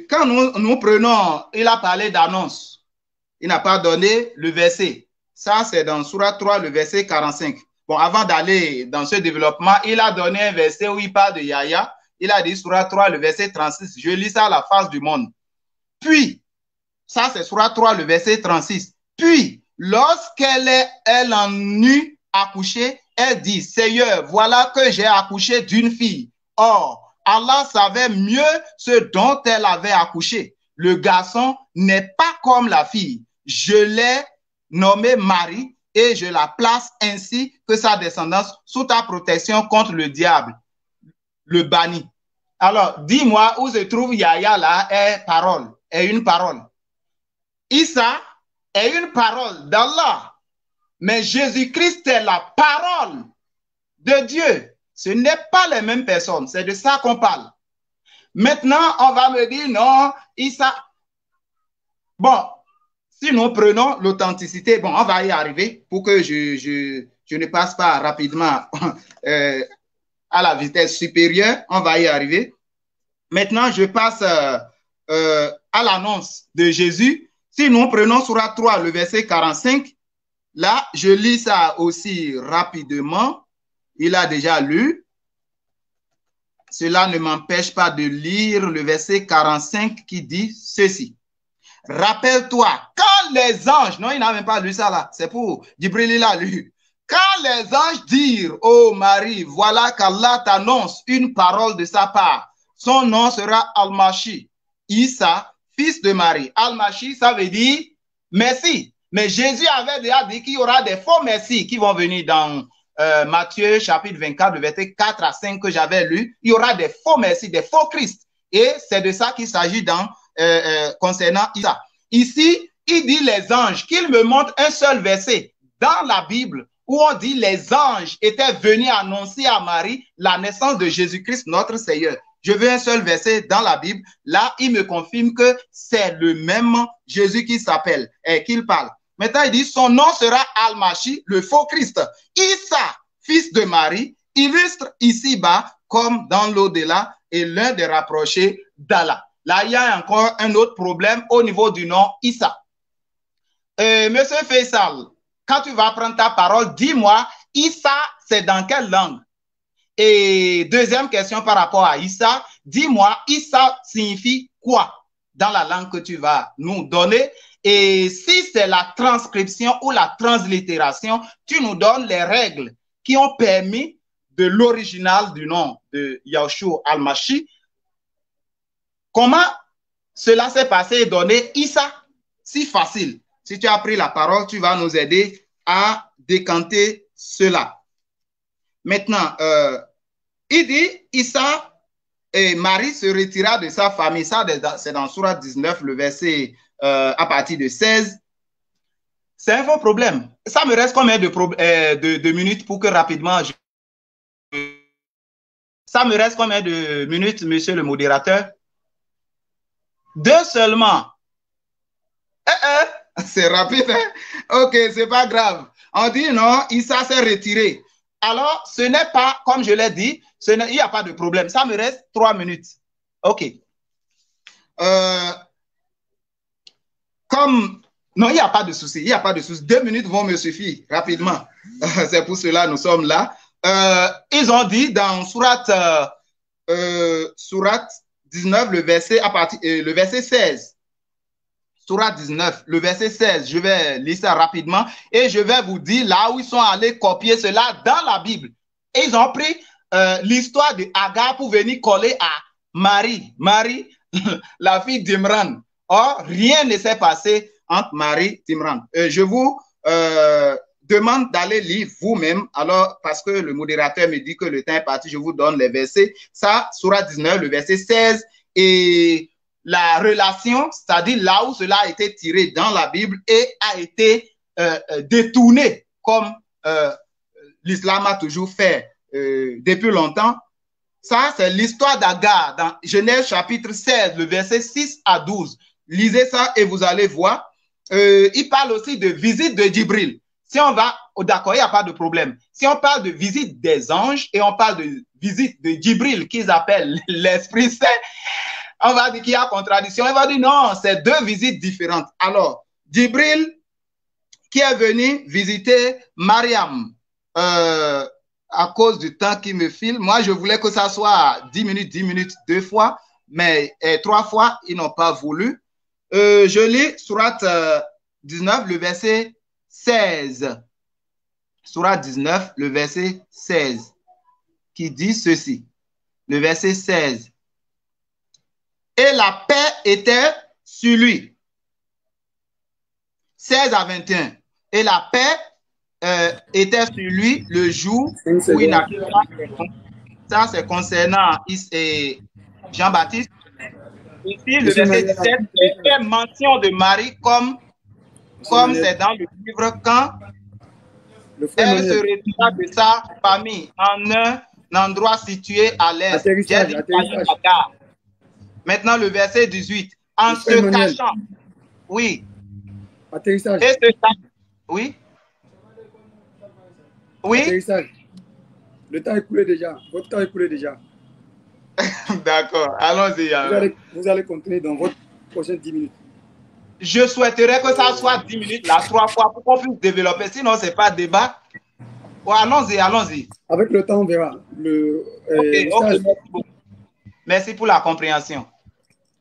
Speaker 4: Quand nous prenons, il a parlé d'annonce. Il n'a pas donné le verset. Ça, c'est dans Surah 3, le verset 45. Bon, avant d'aller dans ce développement, il a donné un verset où il parle de Yahya. Il a dit Surah 3, le verset 36. Je lis ça à la face du monde. Puis, ça c'est Surah 3, le verset 36. Puis, lorsqu'elle en eut accouché, elle dit, Seigneur, voilà que j'ai accouché d'une fille. Or, Allah savait mieux ce dont elle avait accouché. Le garçon n'est pas comme la fille. Je l'ai nommée Marie et je la place ainsi que sa descendance sous ta protection contre le diable, le banni. Alors, dis-moi où se trouve Yahya là, est une parole. Issa est une parole d'Allah. Mais Jésus-Christ est la parole de Dieu. Ce n'est pas les mêmes personnes. C'est de ça qu'on parle. Maintenant, on va me dire, non, Issa. Bon, si nous prenons l'authenticité, bon, on va y arriver pour que je ne passe pas rapidement à la vitesse supérieure. On va y arriver. Maintenant, je passe à l'annonce de Jésus. Si nous prenons Surah 3, le verset 45, là, je lis ça aussi rapidement. Il a déjà lu. Cela ne m'empêche pas de lire le verset 45 qui dit ceci. Rappelle-toi, quand les anges, non, il n'a même pas lu ça là, c'est pour Djibril, il a lu. Quand les anges dirent, ô Marie, voilà qu'Allah t'annonce une parole de sa part. Son nom sera Al-Mashi, Issa, fils de Marie. Al-Mashi, ça veut dire Messie. Mais Jésus avait déjà dit qu'il y aura des faux Messies qui vont venir dans Matthieu chapitre 24, le verset 4 à 5 que j'avais lu. Il y aura des faux Messies, des faux Christ. Et c'est de ça qu'il s'agit concernant Issa. Ici, il dit les anges, qu'il me montre un seul verset dans la Bible où on dit les anges étaient venus annoncer à Marie la naissance de Jésus-Christ, notre Seigneur. Je veux un seul verset dans la Bible. Là, il me confirme que c'est le même Jésus qui s'appelle et qu'il parle. Maintenant, il dit, son nom sera Al-Mashi, le faux Christ. Issa, fils de Marie, illustre ici-bas comme dans l'au-delà et l'un des rapprochés d'Allah. Là, il y a encore un autre problème au niveau du nom Issa. Monsieur Faisal, quand tu vas prendre ta parole, dis-moi, Issa, c'est dans quelle langue? Et deuxième question par rapport à Issa, dis-moi, Issa signifie quoi dans la langue que tu vas nous donner? Et si c'est la transcription ou la translittération, tu nous donnes les règles qui ont permis de l'original du nom de Yahushua Al-Mashi. Comment cela s'est passé et donné Issa? Si facile. Si tu as pris la parole, tu vas nous aider à décanter cela. Maintenant, il dit, Issa et Marie se retira de sa famille. Ça, c'est dans Sourate 19, le verset à partir de 16. C'est un faux problème. Ça me reste combien de minutes pour que rapidement... Ça me reste combien de minutes, monsieur le modérateur? 2 seulement. C'est rapide, hein? Ok, c'est pas grave. On dit non, Issa s'est retiré. Alors, ce n'est pas, comme je l'ai dit, il n'y a pas de problème. Ça me reste 3 minutes. Ok. Non, il n'y a pas de souci. Il n'y a pas de souci. 2 minutes vont me suffire rapidement. C'est pour cela que nous sommes là. Ils ont dit dans Sourate 19, le verset 16. Sourate 19, le verset 16. Je vais lire ça rapidement et je vais vous dire là où ils sont allés copier cela dans la Bible. Et ils ont pris l'histoire de Agar pour venir coller à Marie, la fille d'Imran. Or, rien ne s'est passé entre Marie et Imran. Je vous demande d'aller lire vous-même, alors parce que le modérateur me dit que le temps est parti, je vous donne les versets. Ça, Sourate 19, le verset 16, et la relation, c'est-à-dire là où cela a été tiré dans la Bible et a été détourné, comme l'islam a toujours fait depuis longtemps. Ça, c'est l'histoire d'Agar dans Genèse chapitre 16, le verset 6 à 12. Lisez ça et vous allez voir. Il parle aussi de visite de Djibril. Si on va, d'accord, il n'y a pas de problème. Si on parle de visite des anges et on parle de visite de Djibril, qu'ils appellent l'Esprit Saint, on va dire qu'il y a contradiction. On va dire non, c'est 2 visites différentes. Alors, Djibril, qui est venu visiter Mariam, à cause du temps qui me file, moi, je voulais que ça soit 10 minutes, 2 fois, mais 3 fois, ils n'ont pas voulu. Je lis Sourate 19, le verset 16. Sourate 19, le verset 16, qui dit ceci. Le verset 16. Et la paix était sur lui. 16 à 21. Et la paix était sur lui le jour où il n'a pas. Ça, c'est concernant Jean-Baptiste. Ici, le verset 17, il fait mention de Marie comme c'est dans le livre quand elle se retira de sa famille en un endroit situé à l'est. Maintenant, le verset 18. En se cachant. Oui.
Speaker 3: Atterrissage.
Speaker 4: Oui. Oui.
Speaker 3: Atterrissage. Le temps est coulé déjà. Votre temps est coulé déjà.
Speaker 4: D'accord. Allons-y.
Speaker 3: Vous allez continuer dans votre prochaine 10 minutes.
Speaker 4: Je souhaiterais que ça soit 10 minutes, là, 3 fois, pour qu'on puisse développer. Sinon, ce n'est pas débat. Oh, allons-y.
Speaker 3: Avec le temps, on verra.
Speaker 4: Ok. Merci pour la compréhension.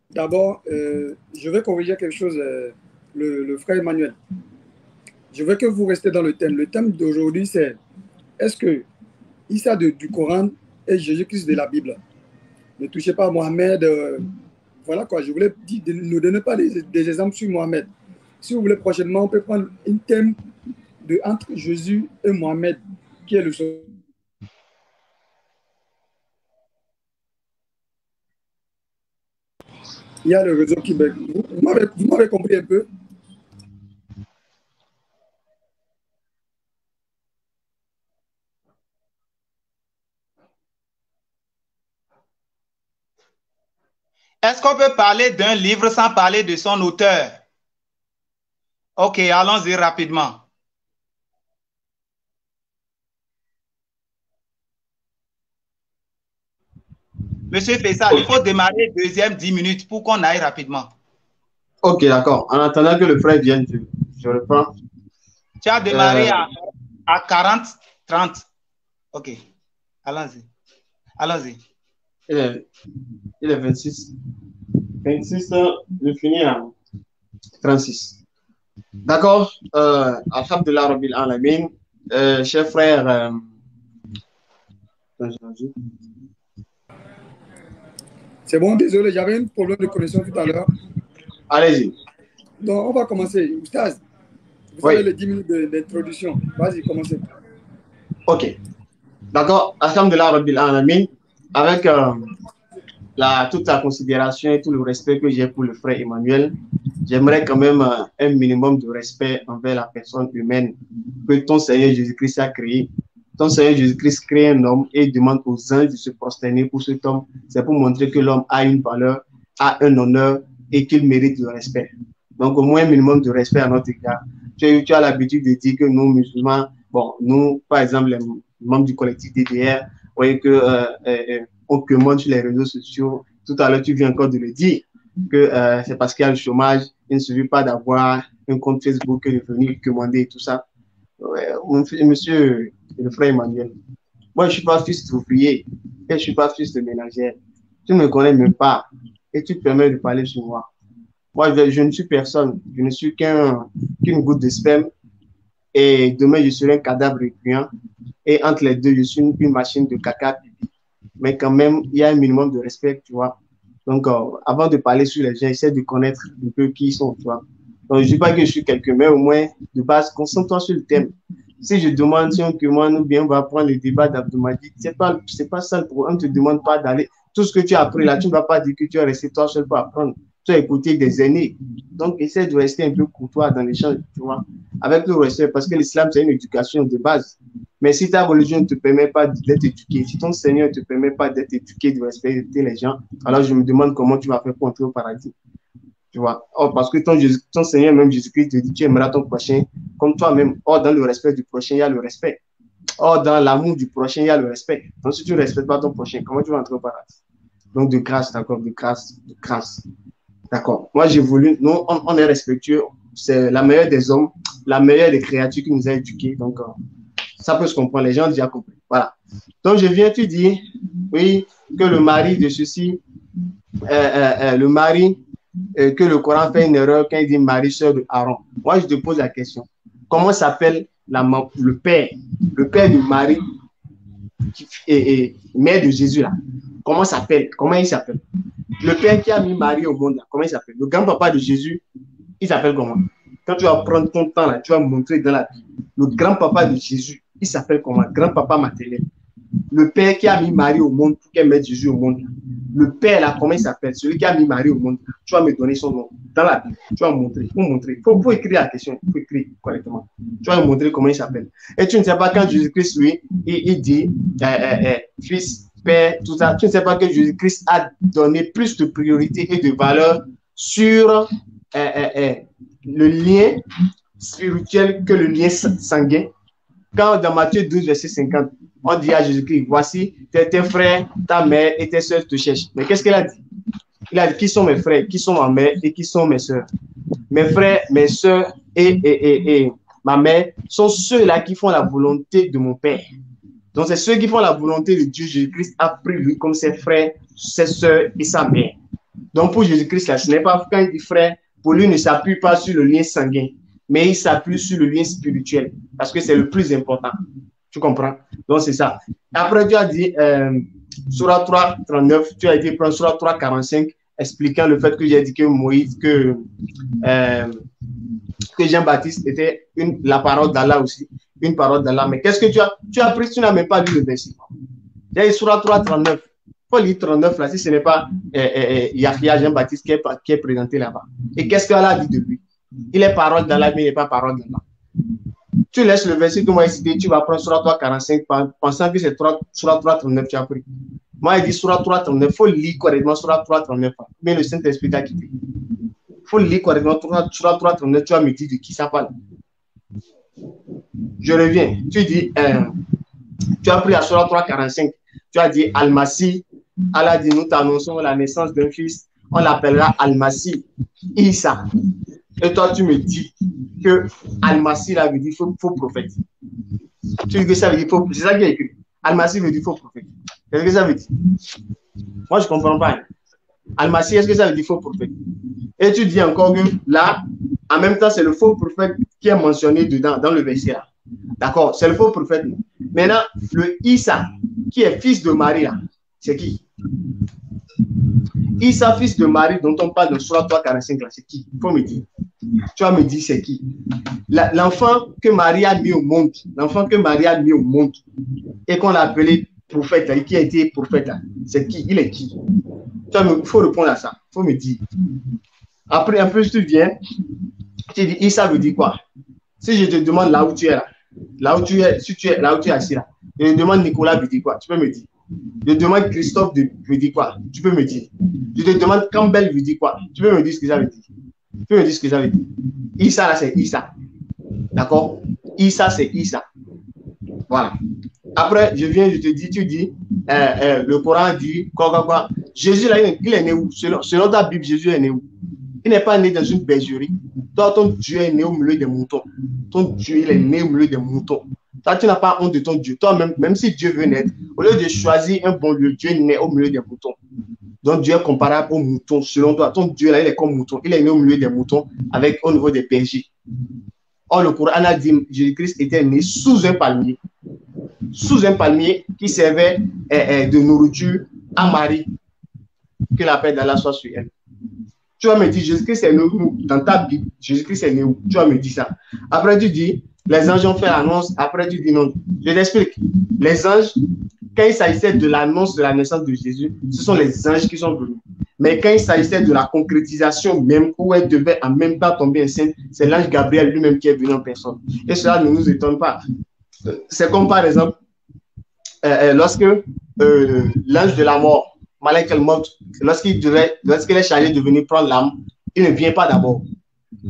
Speaker 3: D'abord, je vais corriger quelque chose, le frère Emmanuel. Je veux que vous restez dans le thème. Le thème d'aujourd'hui, c'est est-ce que Issa du Coran est Jésus-Christ de la Bible? Ne touchez pas à Mohamed. Voilà quoi, je voulais dire, ne donnez pas des exemples sur Mohamed. Si vous voulez, prochainement, on peut prendre un thème entre Jésus et Mohamed, qui est le seul. Il y a le réseau qui bug. Vous m'avez compris un peu?
Speaker 4: Est-ce qu'on peut parler d'un livre sans parler de son auteur? Ok, allons-y rapidement. Monsieur Faisal, il faut démarrer deuxième 10 minutes pour qu'on aille rapidement.
Speaker 2: Ok, d'accord. En attendant que le frère vienne, je reprends.
Speaker 4: Tu as démarré à 40, 30. Ok, allons-y. Allons-y.
Speaker 2: Il est 26. 26, je finis à 36. D'accord. Alhamdulillah Rabbil Alamin. Cher frère,
Speaker 3: C'est bon, désolé, j'avais un problème de connexion tout à l'heure.
Speaker 2: allez-y.
Speaker 3: Donc, on va commencer. Oustaz, vous
Speaker 2: Oui.
Speaker 3: avez les 10 minutes d'introduction. Vas-y, commencez.
Speaker 2: Ok. D'accord. Alhamdulillah Rabbil Alamin. Avec toute la considération et tout le respect que j'ai pour le frère Emmanuel, j'aimerais quand même un minimum de respect envers la personne humaine que ton Seigneur Jésus-Christ a créé. Ton Seigneur Jésus-Christ crée un homme et demande aux anges de se prosterner pour cet homme. C'est pour montrer que l'homme a une valeur, a un honneur et qu'il mérite le respect. Donc, au moins un minimum de respect à notre égard. Tu as l'habitude de dire que nous, musulmans, bon, nous, par exemple, les membres du collectif DDR, vous voyez que on commande sur les réseaux sociaux. Tout à l'heure, tu viens encore de le dire, que c'est parce qu'il y a le chômage, il ne suffit pas d'avoir un compte Facebook et de venir commander et tout ça. Ouais, monsieur le frère Emmanuel, moi, je ne suis pas fils d'ouvrier et je ne suis pas fils de ménagère. Tu ne me connais même pas et tu te permets de parler sur moi. Moi, je ne suis personne. Je ne suis qu'une goutte de sperme et demain, je serai un cadavre repuant et entre les deux, je suis une machine de caca pipi. Mais quand même, il y a un minimum de respect, tu vois. Donc, avant de parler sur les gens, essaie de connaître un peu qui ils sont, tu vois. Donc, je ne dis pas que je suis quelqu'un, mais au moins, de base, concentre-toi sur le thème. Si je demande si on commande ou bien on va prendre le débat d'Abdoumadi, c'est pas ça le problème. On ne te demande pas d'aller. Tout ce que tu as appris là, tu ne vas pas dire que tu es resté toi seul pour apprendre. Tu as écouté des aînés. Donc, essaie de rester un peu courtois dans l'échange, tu vois. Avec le respect, parce que l'islam, c'est une éducation de base. Mais si ta religion ne te permet pas d'être éduqué, si ton Seigneur ne te permet pas d'être éduqué, de respecter les gens, alors je me demande comment tu vas faire pour entrer au paradis. Tu vois. Or, parce que ton Seigneur, même Jésus-Christ, te dit tu aimeras ton prochain comme toi-même. Or, dans le respect du prochain, il y a le respect. Or, dans l'amour du prochain, il y a le respect. Donc, si tu ne respectes pas ton prochain, comment tu vas entrer au paradis? Donc, de grâce, d'accord, de grâce, de grâce. D'accord. Moi, j'ai voulu, nous, on est respectueux. C'est la meilleure des hommes, la meilleure des créatures qui nous a éduqués. Donc, ça peut se comprendre. Les gens ont déjà compris. Voilà. Donc, je viens te dire, oui, que le mari de ceci, le mari, que le Coran fait une erreur quand il dit Marie, sœur de Aaron. Moi, je te pose la question. Comment s'appelle le père de Marie et mère de Jésus là? Comment il s'appelle? Le père qui a mis Marie au monde là, comment il s'appelle? Le grand-papa de Jésus, il s'appelle comment? Quand tu vas prendre ton temps là, tu vas montrer dans la Bible. Le grand-papa de Jésus, il s'appelle comment? Grand-papa maternel. Le père qui a mis Marie au monde pour qu'elle mette Jésus au monde. Le père là, comment il s'appelle? Celui qui a mis Marie au monde. Tu vas me donner son nom dans la Bible. Tu vas me montrer. Il faut écrire la question. Il faut écrire correctement. Tu vas me montrer comment il s'appelle. Et tu ne sais pas quand Jésus-Christ, lui, il dit fils, père, tout ça. Tu ne sais pas que Jésus-Christ a donné plus de priorité et de valeur sur le lien spirituel que le lien sanguin. Quand dans Matthieu 12, verset 50, on dit à Jésus-Christ, voici, tes frères, ta mère et tes soeurs te cherchent. Mais qu'est-ce qu'il a dit? Il a dit, qui sont mes frères, qui sont ma mère et qui sont mes soeurs? Mes frères, mes soeurs et ma mère sont ceux-là qui font la volonté de mon Père. Donc, c'est ceux qui font la volonté de Dieu. Jésus-Christ a pris lui comme ses frères, ses soeurs et sa mère. Donc, pour Jésus-Christ, là, ce n'est pas quand il dit frère, pour lui, il ne s'appuie pas sur le lien sanguin, mais il s'appuie sur le lien spirituel, parce que c'est le plus important. Tu comprends? Donc, c'est ça. Après, tu as dit, Surah 3, 39, tu as été prendre Surah 3, 45, expliquant le fait que j'ai dit que Moïse, que Jean-Baptiste était la parole d'Allah aussi, une parole d'Allah. Mais qu'est-ce que tu as appris? Tu n'as même pas lu le verset. Il y a Surah 3, 39. Il faut lire 39 là, si ce n'est pas Yahya Jean-Baptiste qui est présenté là-bas. Et qu'est-ce qu'Allah a dit de lui? Il est parole d'Allah, mais il n'est pas parole d'Allah. Tu laisses le verset que moi j'ai cité, tu vas prendre Surah 3, 45, pensant que c'est Surah 3, 39 tu as pris. Moi, il dit Surah 3, 39, il faut lire correctement Surah 3, 39. Mais le Saint-Esprit t'a quitté. faut lire correctement Surah 339, tu vas me dire de qui ça parle. Je reviens. Tu dis, tu as pris la Surah 345, tu as dit Al-Masih, Allah dit, nous t'annonçons la naissance d'un fils, on l'appellera Al-Masih, Isa. Et toi, tu me dis que Al-Masih, là, veut dire faux prophète. Tu dis que ça veut dire faux prophète. C'est ça qui est écrit. Al-Masih veut dire faux prophète. Qu'est-ce que ça veut dire? Moi, je ne comprends pas. Al-Masih, est-ce que ça veut dire faux prophète? Et tu dis encore que là, en même temps, c'est le faux prophète qui est mentionné dedans, dans le verset là. D'accord? C'est le faux prophète. Maintenant, le Isa, qui est fils de Marie, c'est qui? Isa, fils de Marie, dont on parle de Surah 345, c'est qui? Il faut me dire. Tu vas me dire c'est qui? L'enfant que Marie a mis au monde, et qu'on a appelé prophète, qui a été prophète, c'est qui? Il est qui? Il faut répondre à ça. Il faut me dire. Après, un peu, tu viens, tu dis, Isa veut dire quoi? Si je te demande là où tu es là, si tu es là où tu es assis là, je te demande Nicolas veut dire quoi? Tu peux me dire. Je te demande Christophe veut dire quoi? Tu peux me dire. Je te demande Campbell veut dire quoi? Tu peux me dire ce que ça veut dire. Tu peux me dire ce que ça veut dire. Isa là, c'est Isa. D'accord? Isa, c'est Isa. Voilà. Après, je viens, je te dis, tu dis, le Coran dit, quoi. Jésus là, il est né où? Selon ta Bible, Jésus est né où? Il n'est pas né dans une bergerie. Toi, ton Dieu est né au milieu des moutons. Ton Dieu, il est né au milieu des moutons. Toi, tu n'as pas honte de ton Dieu. Toi, même si Dieu veut naître, au lieu de choisir un bon lieu, Dieu naît au milieu des moutons. Donc, Dieu est comparable aux moutons. Selon toi, ton Dieu, là, il est comme mouton. Il est né au milieu des moutons au niveau des bergers. Or, le Coran a dit Jésus-Christ était né sous un palmier. Sous un palmier qui servait de nourriture à Marie. Que la paix d'Allah soit sur elle. Tu vas me dire, Jésus-Christ est né où? Dans ta Bible, Jésus-Christ est né où? Tu vas me dire ça. Après, tu dis, les anges ont fait l'annonce. Après, tu dis non. Je t'explique. Les anges, quand il s'agissait de l'annonce de la naissance de Jésus, ce sont les anges qui sont venus. Mais quand il s'agissait de la concrétisation même, où elle devait en même temps tomber enceinte, c'est l'ange Gabriel lui-même qui est venu en personne. Et cela ne nous étonne pas. C'est comme par exemple, lorsque l'ange de la mort, Malek el-Maut, lorsqu'il est chargé de venir prendre l'âme, il ne vient pas d'abord.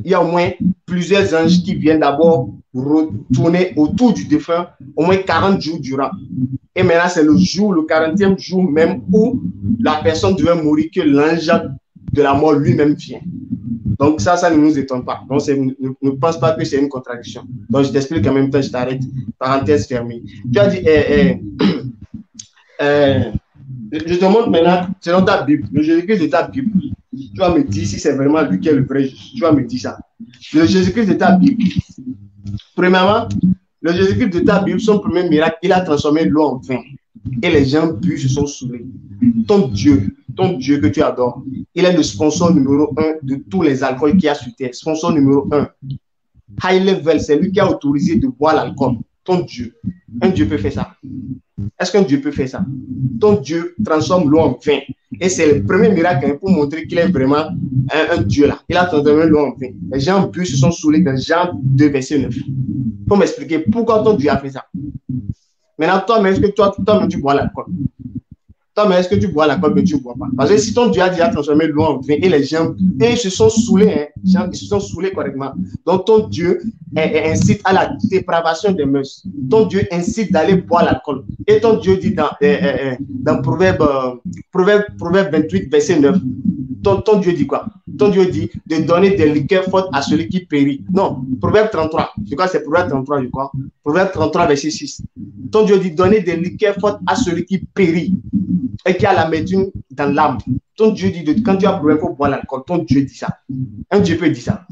Speaker 2: Il y a au moins plusieurs anges qui viennent d'abord retourner autour du défunt, au moins 40 jours durant. Et maintenant, c'est le 40e jour même où la personne devait mourir que l'ange de la mort lui-même vient. Donc ça ne nous étonne pas. Donc ne pense pas que c'est une contradiction. Donc je t'explique en même temps, je t'arrête. Parenthèse fermée. Tu as dit, je te montre maintenant, selon ta Bible, le Jésus-Christ de ta Bible. Tu vas me dire si c'est vraiment lui qui est le vrai Jésus. Tu vas me dire ça. Le Jésus-Christ de ta Bible. Premièrement, le Jésus-Christ de ta Bible, son premier miracle, il a transformé l'eau en vin. Et les gens bu se sont saoulés. Ton Dieu que tu adores, il est le sponsor numéro 1 de tous les alcools qu'il y a sur terre. Sponsor numéro 1. High level, c'est lui qui a autorisé de boire l'alcool. Ton Dieu. Un Dieu peut faire ça. Est-ce qu'un Dieu peut faire ça? Ton Dieu transforme l'eau en vin. Et c'est le premier miracle pour montrer qu'il est vraiment un Dieu là. Il a transformé l'eau en vin. Les gens bu se sont saoulés dans Jean 2, verset 9. Pour m'expliquer pourquoi ton Dieu a fait ça. Maintenant, toi-même, est-ce que toi-même tu bois l'alcool? Toi-même, est-ce que tu bois l'alcool que tu ne bois pas? Parce que si ton Dieu a déjà transformé l'eau en vin et les gens, ils se sont saoulés, ils se sont saoulés correctement. Donc, ton Dieu incite à la dépravation des mœurs. Ton Dieu incite d'aller boire l'alcool. Et ton Dieu dit dans Proverbe 28, verset 9, ton Dieu dit quoi? Ton Dieu dit de donner des liqueurs fortes à celui qui périt. Non, Proverbe 33, je crois que c'est Proverbe 33, je crois. Proverbe 33, verset 6. Ton Dieu dit donner des liqueurs fortes à celui qui périt et qui a l'amertume dans l'âme. Ton Dieu dit, quand tu as problème pour boire l'alcool, ton Dieu dit ça. Un Dieu peut dire ça.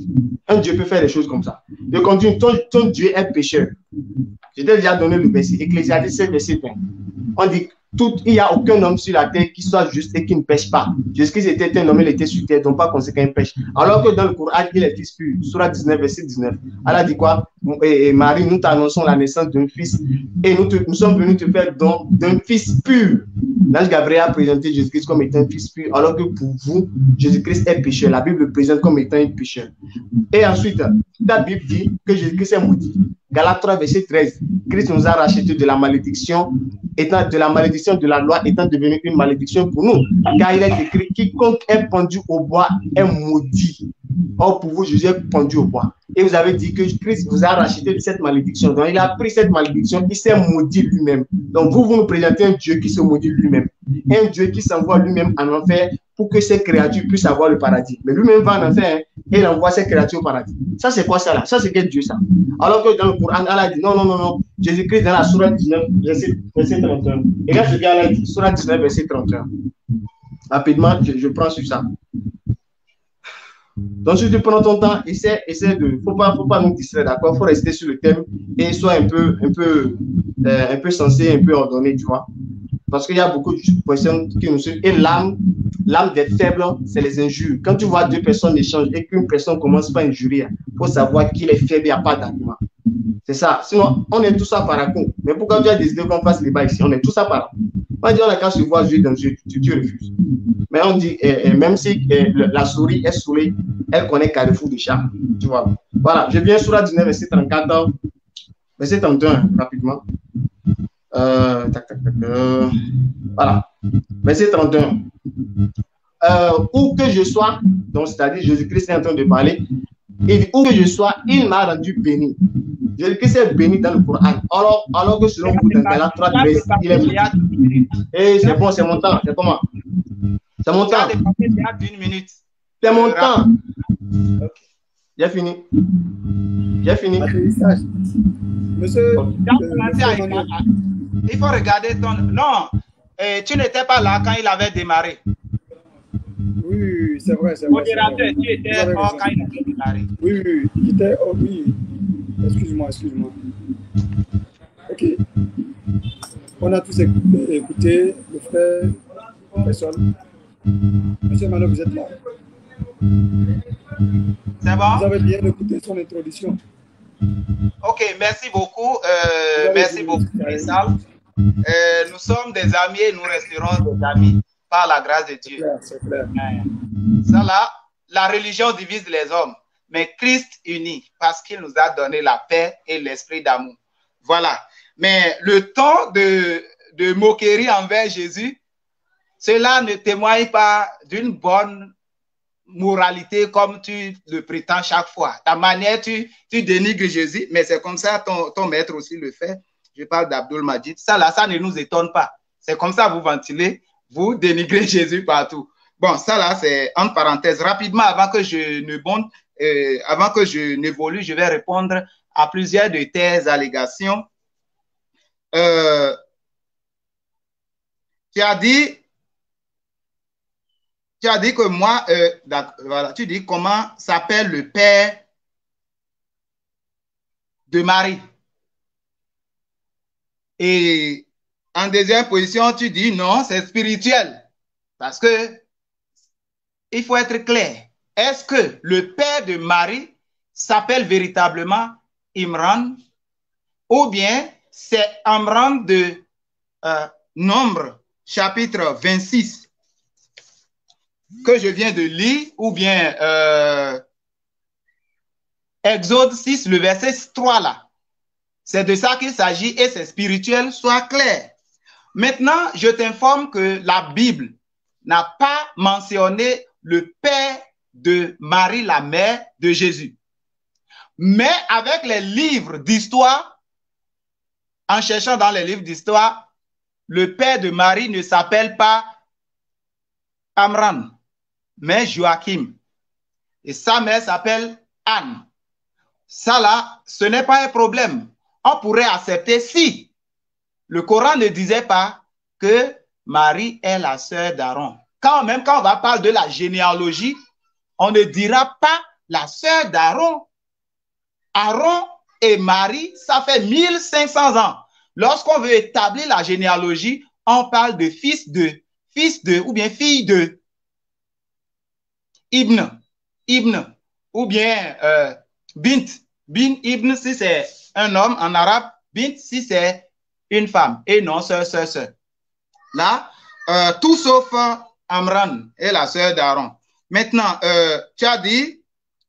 Speaker 2: Un Dieu peut faire des choses comme ça. Je continue, ton Dieu est pécheur. Je t'ai déjà donné le verset, Ecclésiastes 7, verset 20. On dit, il n'y a aucun homme sur la terre qui soit juste et qui ne pêche pas. Jésus-Christ était un homme, il était sur terre, donc pas conséquent, il pêche. Alors que dans le Coran, il est fils pur. Surah 19, verset 19. Allah dit quoi? Et Marie, nous t'annonçons la naissance d'un fils et nous sommes venus te faire don d'un fils pur. L'ange Gabriel a présenté Jésus-Christ comme étant un fils pur, alors que pour vous, Jésus-Christ est pécheur. La Bible le présente comme étant un pécheur. Et ensuite, la Bible dit que Jésus-Christ est maudit. Galates 3, verset 13. Christ nous a rachetés de la malédiction de la loi étant devenu une malédiction pour nous. Car il est écrit, quiconque est pendu au bois est maudit. Or, pour vous, Jésus est pendu au bois. Et vous avez dit que Christ vous a racheté de cette malédiction. Donc, il a pris cette malédiction, il s'est maudit lui-même. Donc, vous nous présentez un Dieu qui se maudit lui-même. Un Dieu qui s'envoie lui-même en enfer pour que ces créatures puissent avoir le paradis. Mais lui-même va en enfer et il envoie ces créatures au paradis. Ça, c'est quoi ça là? Ça, c'est quel Dieu ça? Alors que dans le Coran, Allah dit non, non, non, non. Jésus-Christ dans la Sourate 19, verset 31. Et là, ce gars-là dit Sourate 19, verset 31. Rapidement, je prends sur ça. Donc, si tu prends ton temps, essaie de. Faut pas nous distraire, d'accord? Il faut rester sur le thème et soit un peu sensé, un peu ordonné, tu vois. Parce qu'il y a beaucoup de personnes qui nous suivent. Et l'âme des faibles, c'est les injures. Quand tu vois deux personnes échangent et qu'une personne commence par injurier, il faut savoir qu'il est faible, il n'y a pas d'argument. C'est ça. Sinon, on est tous ça par rapport. Mais pourquoi tu as décidé qu'on fasse les bas ici? On est tous ça par rapport. On dit, on a qu'à se voir yeux dans yeux, tu refuses. Mais on dit, même si la souris est saoulée, elle connaît Carrefour de chat. Tu vois. Voilà, je viens sur la 19, verset 34, verset 31, rapidement. Voilà. Verset 31. Où que je sois, donc c'est-à-dire Jésus-Christ est en train de parler, il dit, où que je sois, il m'a rendu béni. Jésus-Christ est béni dans le Coran. Alors que selon vous, dans la 3, il est béni. Et c'est bon, c'est mon temps. C'est comment? C'est mon temps. C'est mon temps. J'ai fini. J'ai fini.
Speaker 3: Monsieur,
Speaker 4: il faut regarder ton... Non, tu n'étais pas là quand il avait démarré.
Speaker 3: Oui, c'est vrai, c'est vrai.
Speaker 4: Modérateur, tu étais hors quand il avait démarré.
Speaker 3: Oui, j'étais hors, oui. Excuse-moi. Ok. On a tous écouté le frère Pesson. Monsieur Mano, vous êtes là.
Speaker 4: C'est bon?
Speaker 3: Vous avez bien écouté son introduction.
Speaker 4: Ok, merci beaucoup. Merci beaucoup, Faisal. Nous sommes des amis et nous resterons des amis par la grâce de Dieu.
Speaker 3: C'est clair.
Speaker 4: Ça là, la religion divise les hommes, mais Christ unit parce qu'il nous a donné la paix et l'esprit d'amour. Voilà. Mais le ton de moquerie envers Jésus, cela ne témoigne pas d'une bonne moralité comme tu le prétends chaque fois. Ta manière, tu dénigres Jésus, mais c'est comme ça ton maître aussi le fait. Je parle d'Abdul Majid. Ça là, ça ne nous étonne pas. C'est comme ça vous ventilez, vous dénigrez Jésus partout. Bon, ça là, c'est entre parenthèses. Rapidement, avant que je n'évolue, je vais répondre à plusieurs de tes allégations. Tu as dit que moi, voilà, tu dis comment s'appelle le père de Marie. Et en deuxième position, tu dis non, c'est spirituel. Parce que il faut être clair. Est-ce que le père de Marie s'appelle véritablement Imran ou bien c'est Amran de Nombre, chapitre 26 que je viens de lire, ou bien Exode 6, le verset 3 là. C'est de ça qu'il s'agit et c'est spirituel, soit clair. Maintenant, je t'informe que la Bible n'a pas mentionné le père de Marie, la mère de Jésus. Mais avec les livres d'histoire, en cherchant dans les livres d'histoire, le père de Marie ne s'appelle pas Amran, mais Joachim. Et sa mère s'appelle Anne. Ça là, ce n'est pas un problème. On pourrait accepter si le Coran ne disait pas que Marie est la sœur d'Aaron. Même quand on va parler de la généalogie, on ne dira pas la sœur d'Aaron. Aaron et Marie, ça fait 1500 ans. Lorsqu'on veut établir la généalogie, on parle de fils de, ou bien fille de, Ibn, ou bien Bint. Ibn, si c'est un homme en arabe, Bint, si c'est une femme, et non sœur. Là, tout sauf Amran est la sœur d'Aaron. Maintenant, tu as dit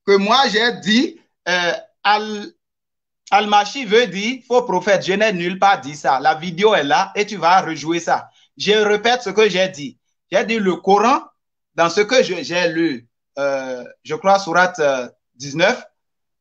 Speaker 4: que moi j'ai dit Al-Mashi veut dire faux prophète. Je n'ai nulle part dit ça. La vidéo est là et tu vas rejouer ça. Je répète ce que j'ai dit. J'ai dit le Coran, dans ce que j'ai lu je crois, sourate 19,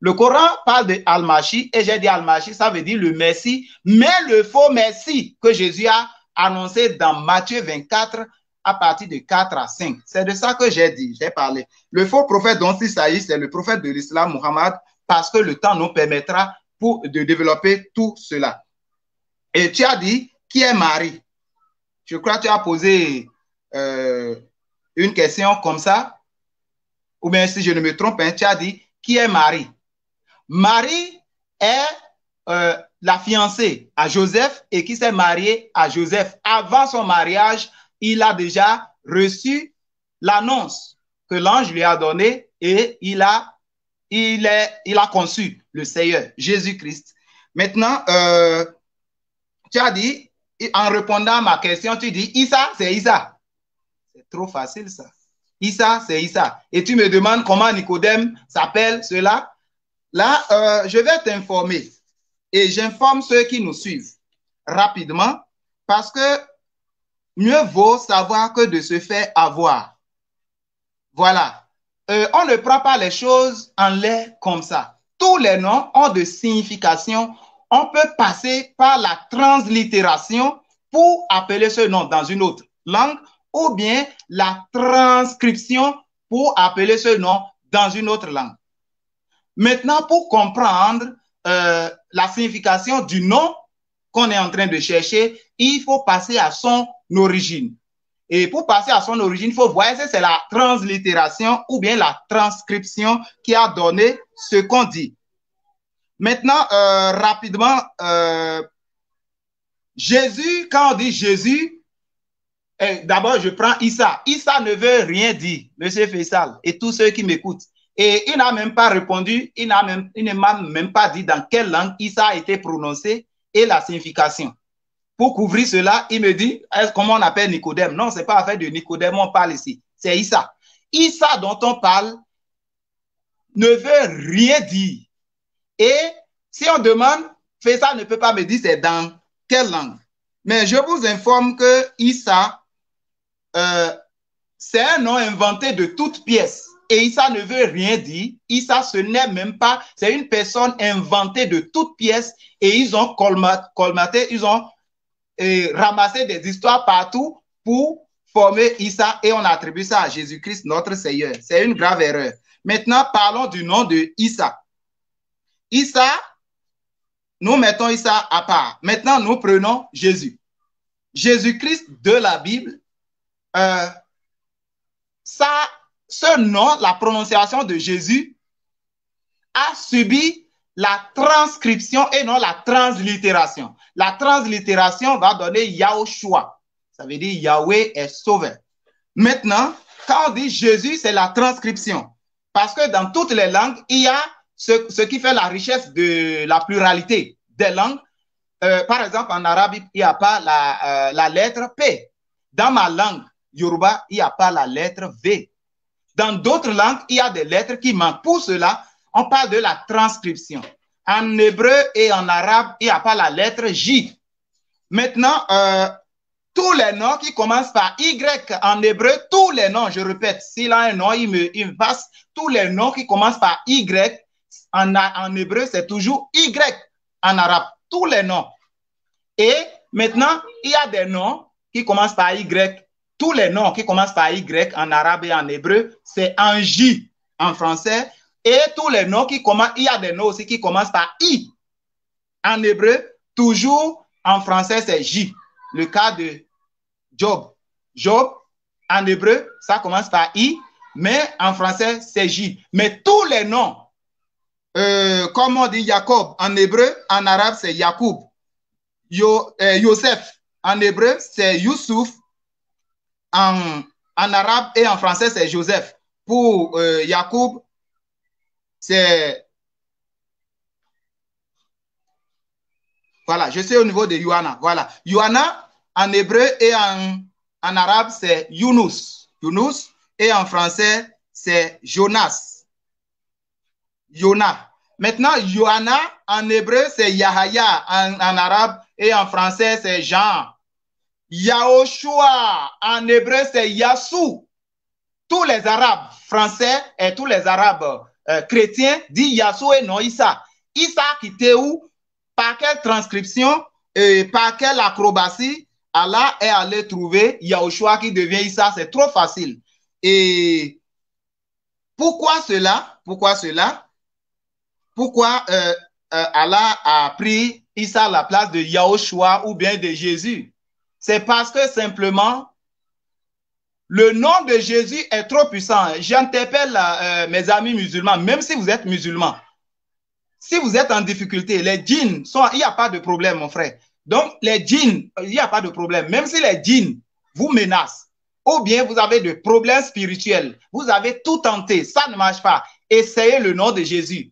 Speaker 4: le Coran parle de Al-Mashi, et j'ai dit Al-Mashi, ça veut dire le Messie, mais le faux Messie que Jésus a annoncé dans Matthieu 24 à partir de 4 à 5. C'est de ça que j'ai dit, j'ai parlé. Le faux prophète dont il s'agit, c'est le prophète de l'islam, Muhammad, parce que le temps nous permettra de développer tout cela. Et tu as dit, qui est Marie? Je crois que tu as posé une question comme ça, ou bien si je ne me trompe, tu as dit, qui est Marie? Marie est la fiancée à Joseph et qui s'est mariée à Joseph. Avant son mariage, il a déjà reçu l'annonce que l'ange lui a donnée et il a conçu le Seigneur, Jésus-Christ. Maintenant, tu as dit, en répondant à ma question, tu dis, Issa, c'est Issa. C'est trop facile ça. Issa, c'est Issa. Et tu me demandes comment Nicodème s'appelle cela. Là, je vais t'informer et j'informe ceux qui nous suivent rapidement parce que mieux vaut savoir que de se faire avoir. Voilà. On ne prend pas les choses en l'air comme ça. Tous les noms ont de signification. On peut passer par la translittération pour appeler ce nom dans une autre langue ou bien la transcription pour appeler ce nom dans une autre langue. Maintenant, pour comprendre la signification du nom qu'on est en train de chercher, il faut passer à son origine. Et pour passer à son origine, il faut voir si c'est la translittération ou bien la transcription qui a donné ce qu'on dit. Maintenant, rapidement, Jésus, quand on dit Jésus, d'abord je prends Issa. Issa ne veut rien dire, Monsieur Faisal et tous ceux qui m'écoutent. Et il n'a même pas répondu, il ne m'a même pas dit dans quelle langue Issa a été prononcé et la signification. Pour couvrir cela, il me dit, comment on appelle Nicodème? Non, ce n'est pas affaire de Nicodème, on parle ici. C'est Issa. Issa dont on parle ne veut rien dire. Et si on demande, Faisal ne peut pas me dire c'est dans quelle langue. Mais je vous informe que Issa, c'est un nom inventé de toutes pièces. Et Issa ne veut rien dire. Issa, ce n'est même pas, c'est une personne inventée de toutes pièces. Et ils ont colmaté, ils ont ramassé des histoires partout pour former Issa. Et on attribue ça à Jésus-Christ, notre Seigneur. C'est une grave erreur. Maintenant, parlons du nom de Issa. Issa, nous mettons Issa à part. Maintenant, nous prenons Jésus. Jésus-Christ de la Bible, ce nom, la prononciation de Jésus, a subi la transcription et non la translittération. La translittération va donner Yahushua. Ça veut dire Yahweh est sauveur. Maintenant, quand on dit Jésus, c'est la transcription. Parce que dans toutes les langues, il y a ce qui fait la richesse de la pluralité des langues. Par exemple, en arabe, il n'y a pas la lettre P. Dans ma langue Yoruba, il n'y a pas la lettre V. Dans d'autres langues, il y a des lettres qui manquent. Pour cela, on parle de la transcription. En hébreu et en arabe, il n'y a pas la lettre J. Maintenant, tous les noms qui commencent par Y en hébreu, tous les noms, je répète, s'il a un nom, il me passe, tous les noms qui commencent par Y en hébreu, c'est toujours Y en arabe. Tous les noms. Et maintenant, il y a des noms qui commencent par Y. Tous les noms qui commencent par Y en arabe et en hébreu, c'est en J en français. Et tous les noms qui commencent, il y a des noms aussi qui commencent par I en hébreu. Toujours en français, c'est J. Le cas de Job. Job, en hébreu, ça commence par I, mais en français, c'est J. Mais tous les noms, comme on dit Jacob en hébreu, en arabe, c'est Yacoub. Yosef, en hébreu, c'est Youssouf. En arabe et en français, c'est Joseph. Pour Yacoub, c'est... Voilà, je suis au niveau de Yohana. Voilà. Yohana, en hébreu et en arabe, c'est Younous. Younous. Et en français, c'est Jonas. Yona. Maintenant, Yohana, en hébreu, c'est Yahaya. En arabe et en français, c'est Jean. Yahushua, en hébreu, c'est Yassou. tous les Arabes français et tous les Arabes chrétiens disent Yahshua et non Issa. Issa qui était où? Par quelle transcription et par quelle acrobatie Allah est allé trouver Yahushua qui devient Issa? C'est trop facile. Et pourquoi cela? Pourquoi cela? Pourquoi Allah a pris Issa à la place de Yahushua ou bien de Jésus? C'est parce que simplement, le nom de Jésus est trop puissant. J'interpelle mes amis musulmans, même si vous êtes musulmans. Si vous êtes en difficulté, les djinns il n'y a pas de problème, mon frère. Donc, les djinns, il n'y a pas de problème. Même si les djinns vous menacent, ou bien vous avez des problèmes spirituels, vous avez tout tenté, ça ne marche pas. Essayez le nom de Jésus.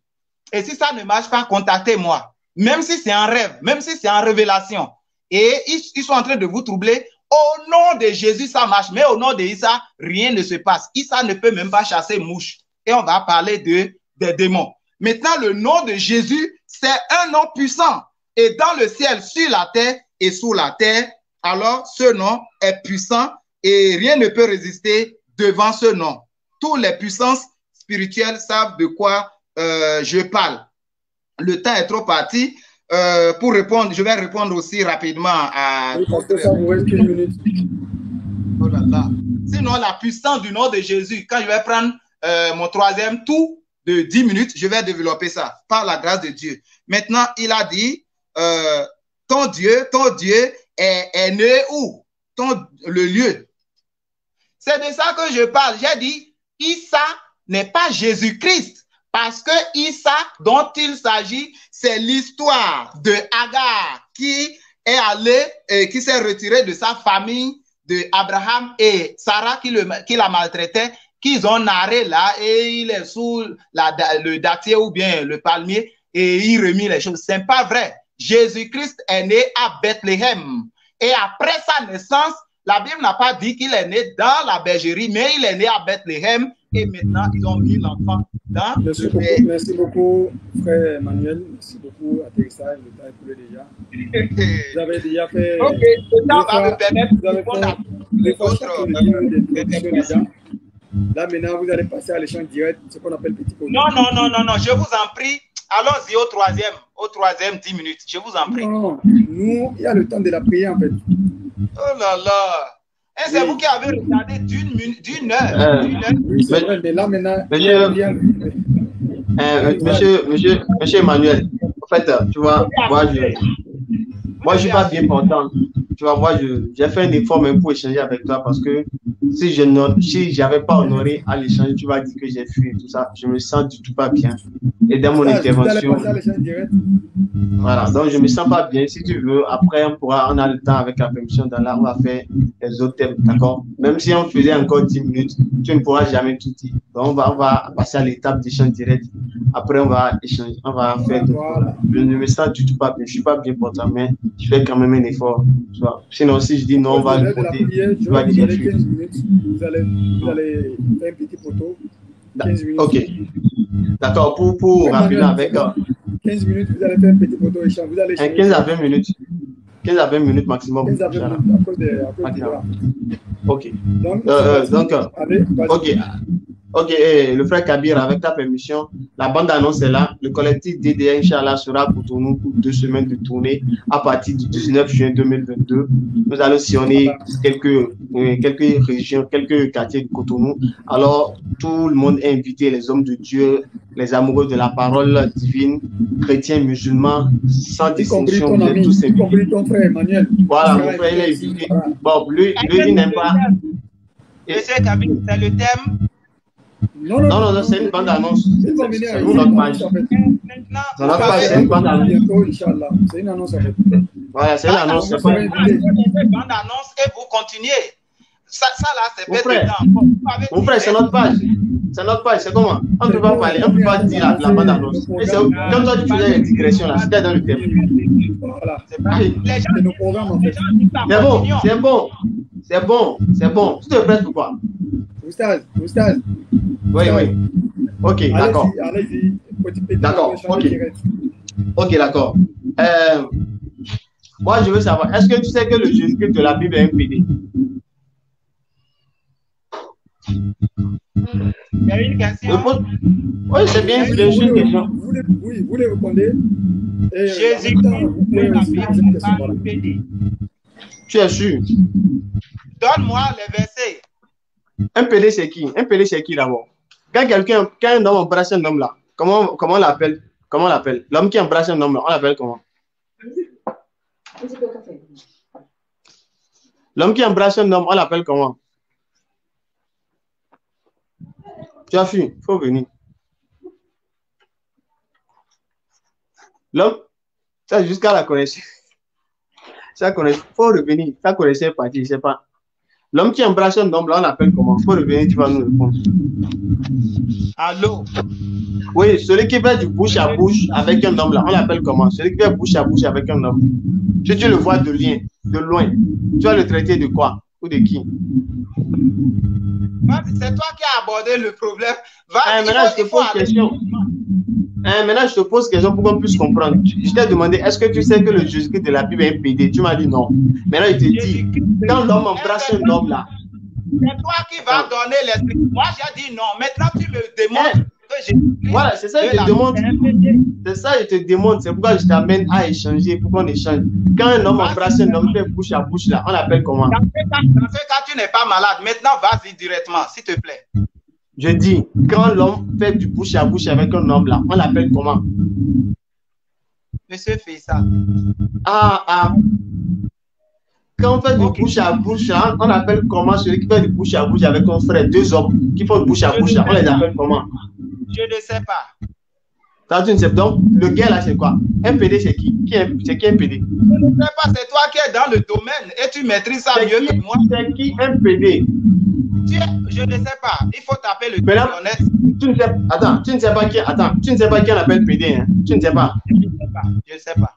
Speaker 4: Et si ça ne marche pas, contactez-moi. Même si c'est un rêve, même si c'est en révélation. Et ils sont en train de vous troubler. Au nom de Jésus, ça marche. Mais au nom de Issa, rien ne se passe. Issa ne peut même pas chasser mouche. Et on va parler des démons. Maintenant, le nom de Jésus, c'est un nom puissant. Et dans le ciel, sur la terre et sous la terre, alors ce nom est puissant et rien ne peut résister devant ce nom. Toutes les puissances spirituelles savent de quoi je parle. Le temps est trop parti. Pour répondre, je vais répondre aussi rapidement à...
Speaker 3: Oui, parce que ça vous reste 15 minutes.
Speaker 4: Oh là là. Sinon, la puissance du nom de Jésus, quand je vais prendre mon troisième tour de 10 minutes, je vais développer ça par la grâce de Dieu. Maintenant, il a dit, ton Dieu est né où? Le lieu. C'est de ça que je parle. J'ai dit, Issa n'est pas Jésus-Christ. Parce que Issa, dont il s'agit, c'est l'histoire de Agar qui est allé, qui s'est retiré de sa famille, de Abraham et Sarah qui la maltraitait, qu'ils ont narré là et il est sous le dattier ou bien le palmier et il remit les choses. C'est pas vrai. Jésus-Christ est né à Bethléem. Et après sa naissance, la Bible n'a pas dit qu'il est né dans la bergerie, mais il est né à Bethléem. Et maintenant, ils ont mis l'enfant dans
Speaker 3: merci beaucoup, frère Emmanuel. Merci beaucoup, atterrissage. Le temps est coulé déjà. Vous avez déjà fait.
Speaker 4: Ok, le temps va me permettre de
Speaker 3: répondre à d'autres. Là, maintenant, vous allez passer à l'échange direct, ce qu'on appelle petit contenu.
Speaker 4: Non, je vous en prie. Allons-y au troisième 10 minutes. Je vous en prie.
Speaker 3: Non, nous, il y a le temps de la prière, en fait.
Speaker 4: Oh là là. Et c'est vous qui avez regardé d'une heure.
Speaker 3: Oui, c'est vrai, mais là, maintenant,
Speaker 2: Monsieur Emmanuel, en fait, tu vois, moi, je suis pas bien portant. Tu vois, moi, j'ai fait un effort même pour échanger avec toi parce que si je n'avais pas honoré à l'échange, tu vas dire que j'ai fui et tout ça. Je me sens du tout pas bien. Et dans mon intervention, voilà, donc je me sens pas bien. Si tu veux, après, on a le temps avec la permission d'Allah, on va faire les autres thèmes, d'accord? Même si on faisait encore 10 minutes, tu ne pourras jamais tout dire. Donc, on va passer à l'étape d'échange direct. Après, on va échanger, on va faire d'autres. Je ne me sens du tout pas bien. Je suis pas bien portant, mais je fais quand même un effort. Tu vois. Sinon, si je dis non, on va le côté. Tu vas dire
Speaker 3: 15 minutes. Vous allez faire un petit poteau. 15 minutes.
Speaker 2: Ok. D'accord, pour rapidement avec.
Speaker 3: 15 minutes, vous allez faire un petit poteau échange. Vous allez
Speaker 2: 15 à 20 minutes. 15 à 20 minutes maximum.
Speaker 3: 15 à 20 minutes, à cause
Speaker 2: Ok.
Speaker 3: Donc, allez,
Speaker 2: ok, le frère Kabir, avec ta permission, la bande-annonce est là. Le collectif DDA, Inch'Allah, sera pour nous pour 2 semaines de tournée à partir du 19 juin 2022. Nous allons sillonner quelques régions, quelques quartiers de Cotonou. Alors, tout le monde est invité, les hommes de Dieu, les amoureux de la parole divine, chrétiens, musulmans, sans distinction.
Speaker 3: Y compris ton frère Emmanuel.
Speaker 2: Voilà, mon frère, il est invité. Bon, lui il n'aime pas.
Speaker 4: Monsieur Kabir, c'est le thème.
Speaker 3: Non,
Speaker 2: c'est une bande-annonce.
Speaker 3: C'est
Speaker 2: notre page. C'est une bande-annonce. C'est une annonce en fait. Voilà, c'est une annonce.
Speaker 4: C'est une bande-annonce et vous continuez. Ça là, c'est bête de temps.
Speaker 2: Mon frère, c'est notre page. C'est notre page, c'est comment? On ne peut pas parler, on ne peut pas dire la bande-annonce. Comme toi, tu faisais les digressions là, c'était dans le thème.
Speaker 3: Voilà.
Speaker 4: C'est
Speaker 3: nos programmes en fait.
Speaker 2: C'est bon. Tu te prêtes pour quoi?
Speaker 3: Oustaz.
Speaker 2: Oui. Ok, d'accord.
Speaker 3: Allez-y.
Speaker 2: D'accord, ok, d'accord. Moi, je veux savoir, est-ce que tu sais que le Jésus-Christ de la Bible est un PD?
Speaker 4: Il y a une question.
Speaker 2: Oui, c'est bien, c'est bien une question.
Speaker 3: Oui, vous les répondez.
Speaker 4: Jésus,
Speaker 2: Tu es sûr?
Speaker 4: Donne-moi les versets.
Speaker 2: Un PD, c'est qui? Un PD, c'est qui d'abord? Quand un homme embrasse un homme là, comment on l'appelle? Comment on l'appelle? L'homme qui embrasse un homme là, on l'appelle comment? L'homme qui embrasse un homme, on l'appelle comment? Tu as fui, il faut venir. L'homme, ça jusqu'à la connaissance. Ça connaît, faut revenir. Ça connaissait pas, je ne sais pas. L'homme qui embrasse un homme, là, on l'appelle comment? Faut revenir, tu vas nous répondre.
Speaker 4: Allô?
Speaker 2: Oui, celui qui fait du bouche à bouche avec un homme, là, on l'appelle comment? Celui qui fait bouche à bouche avec un homme. Si tu le vois de loin, tu vas le traiter de quoi? Ou de qui?
Speaker 4: C'est toi qui as abordé le problème.
Speaker 2: Maintenant, je te pose question. Maintenant, je te pose question pour qu'on puisse comprendre. Je t'ai demandé, est-ce que tu sais que le Jésus-Christ de la Bible est un PD? Tu m'as dit non. Maintenant, je te dis, quand l'homme embrasse un homme là.
Speaker 4: C'est toi qui vas donner l'esprit. Moi, j'ai dit non. Maintenant, tu me demandes que j'ai.
Speaker 2: Voilà, c'est ça que je te demande. C'est ça que je te demande. C'est pourquoi je t'amène à échanger, pour qu'on échange. Quand un homme embrasse un homme, fait bouche à bouche là, on l'appelle comment?
Speaker 4: Dans ce cas, tu n'es pas malade. Maintenant, vas-y directement, s'il te plaît.
Speaker 2: Je dis, quand l'homme fait du bouche à bouche avec un homme là, on l'appelle comment?
Speaker 4: Monsieur Fissa.
Speaker 2: Quand on fait du bouche à bouche, là, on appelle comment celui qui fait du bouche à bouche avec un frère, deux hommes qui font du bouche à bouche là, on les appelle comment?
Speaker 4: Je ne sais pas.
Speaker 2: Ça, tu ne sais pas. Donc, le gars là, c'est quoi? Un PD, c'est qui? C'est qui un PD?
Speaker 4: Je ne sais pas, c'est toi qui es dans le domaine et tu maîtrises ça mieux que moi.
Speaker 2: C'est qui un PD?
Speaker 4: Je ne sais pas. Il faut taper le dictionnaire.
Speaker 2: Tu ne sais, attends, tu ne sais pas qui, tu ne sais pas qui on appelle PD, hein? Tu ne sais pas.
Speaker 4: Je ne sais pas.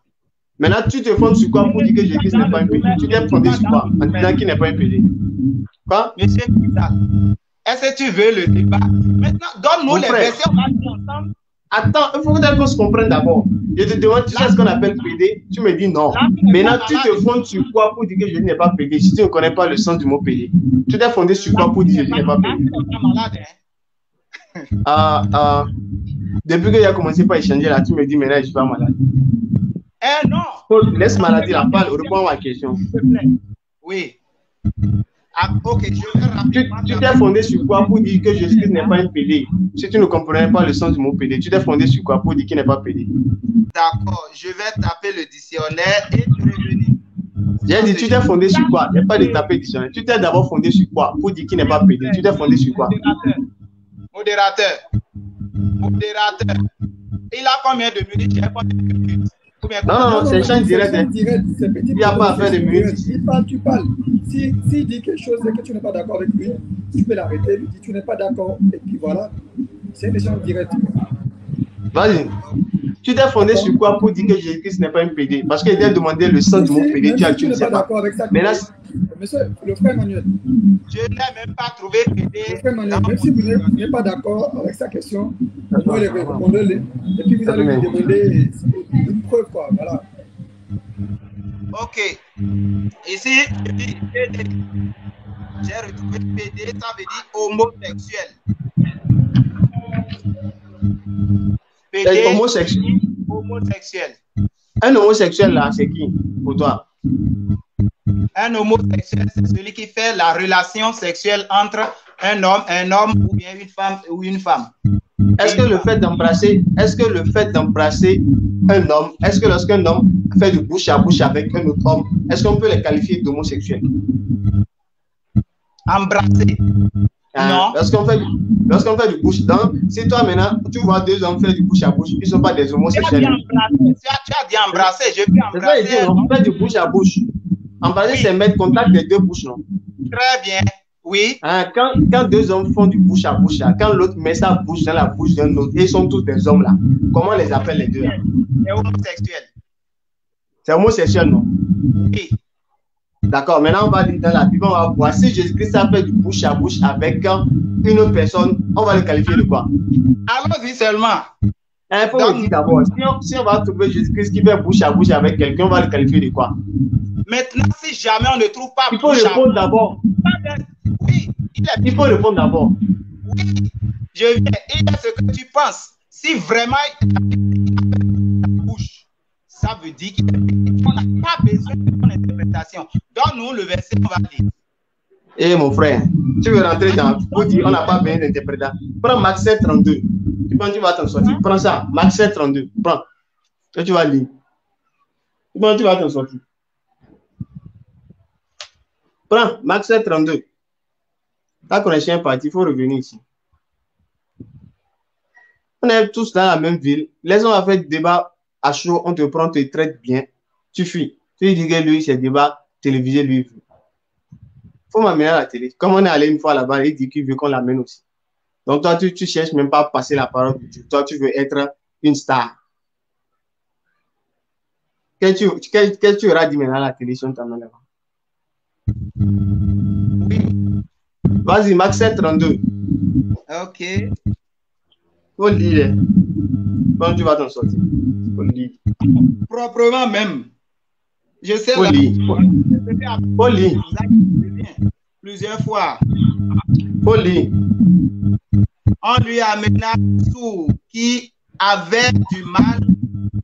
Speaker 2: Maintenant, tu te fondes sur quoi pour dire que Jésus n'est pas un PD? Tu t'es fondé sur quoi en disant qu'il n'est pas un PD? Quoi?
Speaker 4: Monsieur Fissa, est-ce que tu veux le débat? Maintenant, donne-nous les versets, on va dire ensemble.
Speaker 2: Attends, il faut qu'on se comprenne d'abord. Je te demande, tu sais ce qu'on appelle PD? Tu me dis non. Maintenant, tu te fondes sur quoi pour dire que Jésus n'est pas PD si tu ne connais pas le sens du mot PD? Tu t'es fondé sur quoi pour dire que Jésus n'est pas PD? Depuis qu'il a commencé par échanger là, tu me dis maintenant je ne suis pas malade.
Speaker 4: Non.
Speaker 2: Laisse maladie la parole, réponds à ma question.
Speaker 4: S'il te plaît. Oui. Ok, je vais rapidement.
Speaker 2: Tu t'es fondé sur quoi pour dire que Jésus n'est pas un PD? Si tu ne comprenais pas le sens du mot PD, tu t'es fondé sur quoi pour dire qu'il n'est pas PD?
Speaker 4: D'accord, je vais taper le dictionnaire et tu revenir.
Speaker 2: J'ai dit, tu t'es fondé sur quoi? Il n'y a pas de taper le dictionnaire. Tu t'es d'abord fondé sur quoi pour dire qu'il n'est pas PD? Tu t'es fondé sur quoi?
Speaker 4: Modérateur. Il a combien de minutes?
Speaker 2: Non, c'est échange direct. Il n'y a pas à faire de minutes.
Speaker 3: Tu parles. S'il dit quelque chose et que tu n'es pas d'accord avec lui, tu peux l'arrêter, lui dire tu n'es pas d'accord, et puis voilà. C'est un échange direct.
Speaker 2: Vas-y. Tu t'es fondé sur quoi pour dire que Jésus-Christ n'est pas un PD? Parce qu'il t'a demandé le sens du mot PD, tu ne sais pas. Mais là,
Speaker 3: monsieur, le frère Manuel.
Speaker 4: Je n'ai même pas trouvé PD.
Speaker 3: Le frère Manuel, même si vous n'êtes pas d'accord avec sa question, vous allez répondre et puis vous allez lui demander une preuve, quoi. Voilà.
Speaker 4: Ok. Ici, je dis PD. J'ai retrouvé PD, ça veut dire homosexuel. PD, homosexuel.
Speaker 2: Un homosexuel là, c'est qui pour toi?
Speaker 4: Un homosexuel, c'est celui qui fait la relation sexuelle entre un homme ou bien une femme.
Speaker 2: Est-ce que le fait d'embrasser un homme, est-ce que lorsqu'un homme fait du bouche à bouche avec un autre homme, est-ce qu'on peut les qualifier d'homosexuels?
Speaker 4: Embrasser. Non.
Speaker 2: Lorsqu'on fait du bouche, donc, si toi maintenant, tu vois deux hommes faire du bouche à bouche, ils ne sont pas des homosexuels.
Speaker 4: Tu as dit embrasser, je peux embrasser.
Speaker 2: C'est ça, on fait du bouche à bouche. Embrasser, c'est mettre contact des deux bouches, non?
Speaker 4: Très bien, oui.
Speaker 2: Quand deux hommes font du bouche à bouche, là, quand l'autre met sa bouche dans la bouche d'un autre, et ils sont tous des hommes là, comment on les appelle les deux là?
Speaker 4: C'est homosexuel.
Speaker 2: C'est homosexuel, non?
Speaker 4: Oui.
Speaker 2: D'accord, maintenant on va aller dans la Bible, on va voir si Jésus-Christ a fait du bouche à bouche avec une autre personne, on va le qualifier de quoi?
Speaker 4: Allons-y seulement.
Speaker 2: Il faut me dire d'abord, si on va trouver Jésus-Christ qui fait bouche à bouche avec quelqu'un, on va le qualifier de quoi?
Speaker 4: Maintenant, si jamais on ne trouve pas
Speaker 2: il faut répondre d'abord.
Speaker 4: Oui,
Speaker 2: Il faut répondre d'abord.
Speaker 4: Oui, je viens. Il y a ce que tu penses. Si vraiment il bouche, ça veut dire qu'on n'a pas besoin de ton interprétation. Donne-nous le verset, on va lire.
Speaker 2: Eh mon frère, tu veux rentrer dans... Pour dire on n'a pas besoin d'interprétation. Prends Max 7, 32. Tu penses que tu vas t'en sortir. Prends ça, Max 7, 32. Prends. Et tu vas lire. Tu penses que tu vas t'en sortir. Prends Max 7, 32. Là qu'on est chien parti, il faut revenir ici. On est tous dans la même ville. Les gens ont fait débat à chaud, on te prend, on te traite bien. Tu fuis. Tu dis que lui, c'est débat télévisé, lui. Il faut m'amener à la télé. Comme on est allé une fois là-bas, il dit qu'il veut qu'on l'amène aussi. Donc toi, tu cherches même pas à passer la parole de Dieu. Toi, tu veux être une star. Qu'est-ce que tu auras dit maintenant à la télé si on t'amène là-bas? Vas-y, Max 7, 32.
Speaker 4: Ok.
Speaker 2: Faut lire. Quand tu vas t'en sortir. Faut lire.
Speaker 4: Proprement même. Je sais.
Speaker 2: Faut lire. Faut lire.
Speaker 4: Plusieurs fois.
Speaker 2: Faut lire.
Speaker 4: On lui amena sourd qui avait du mal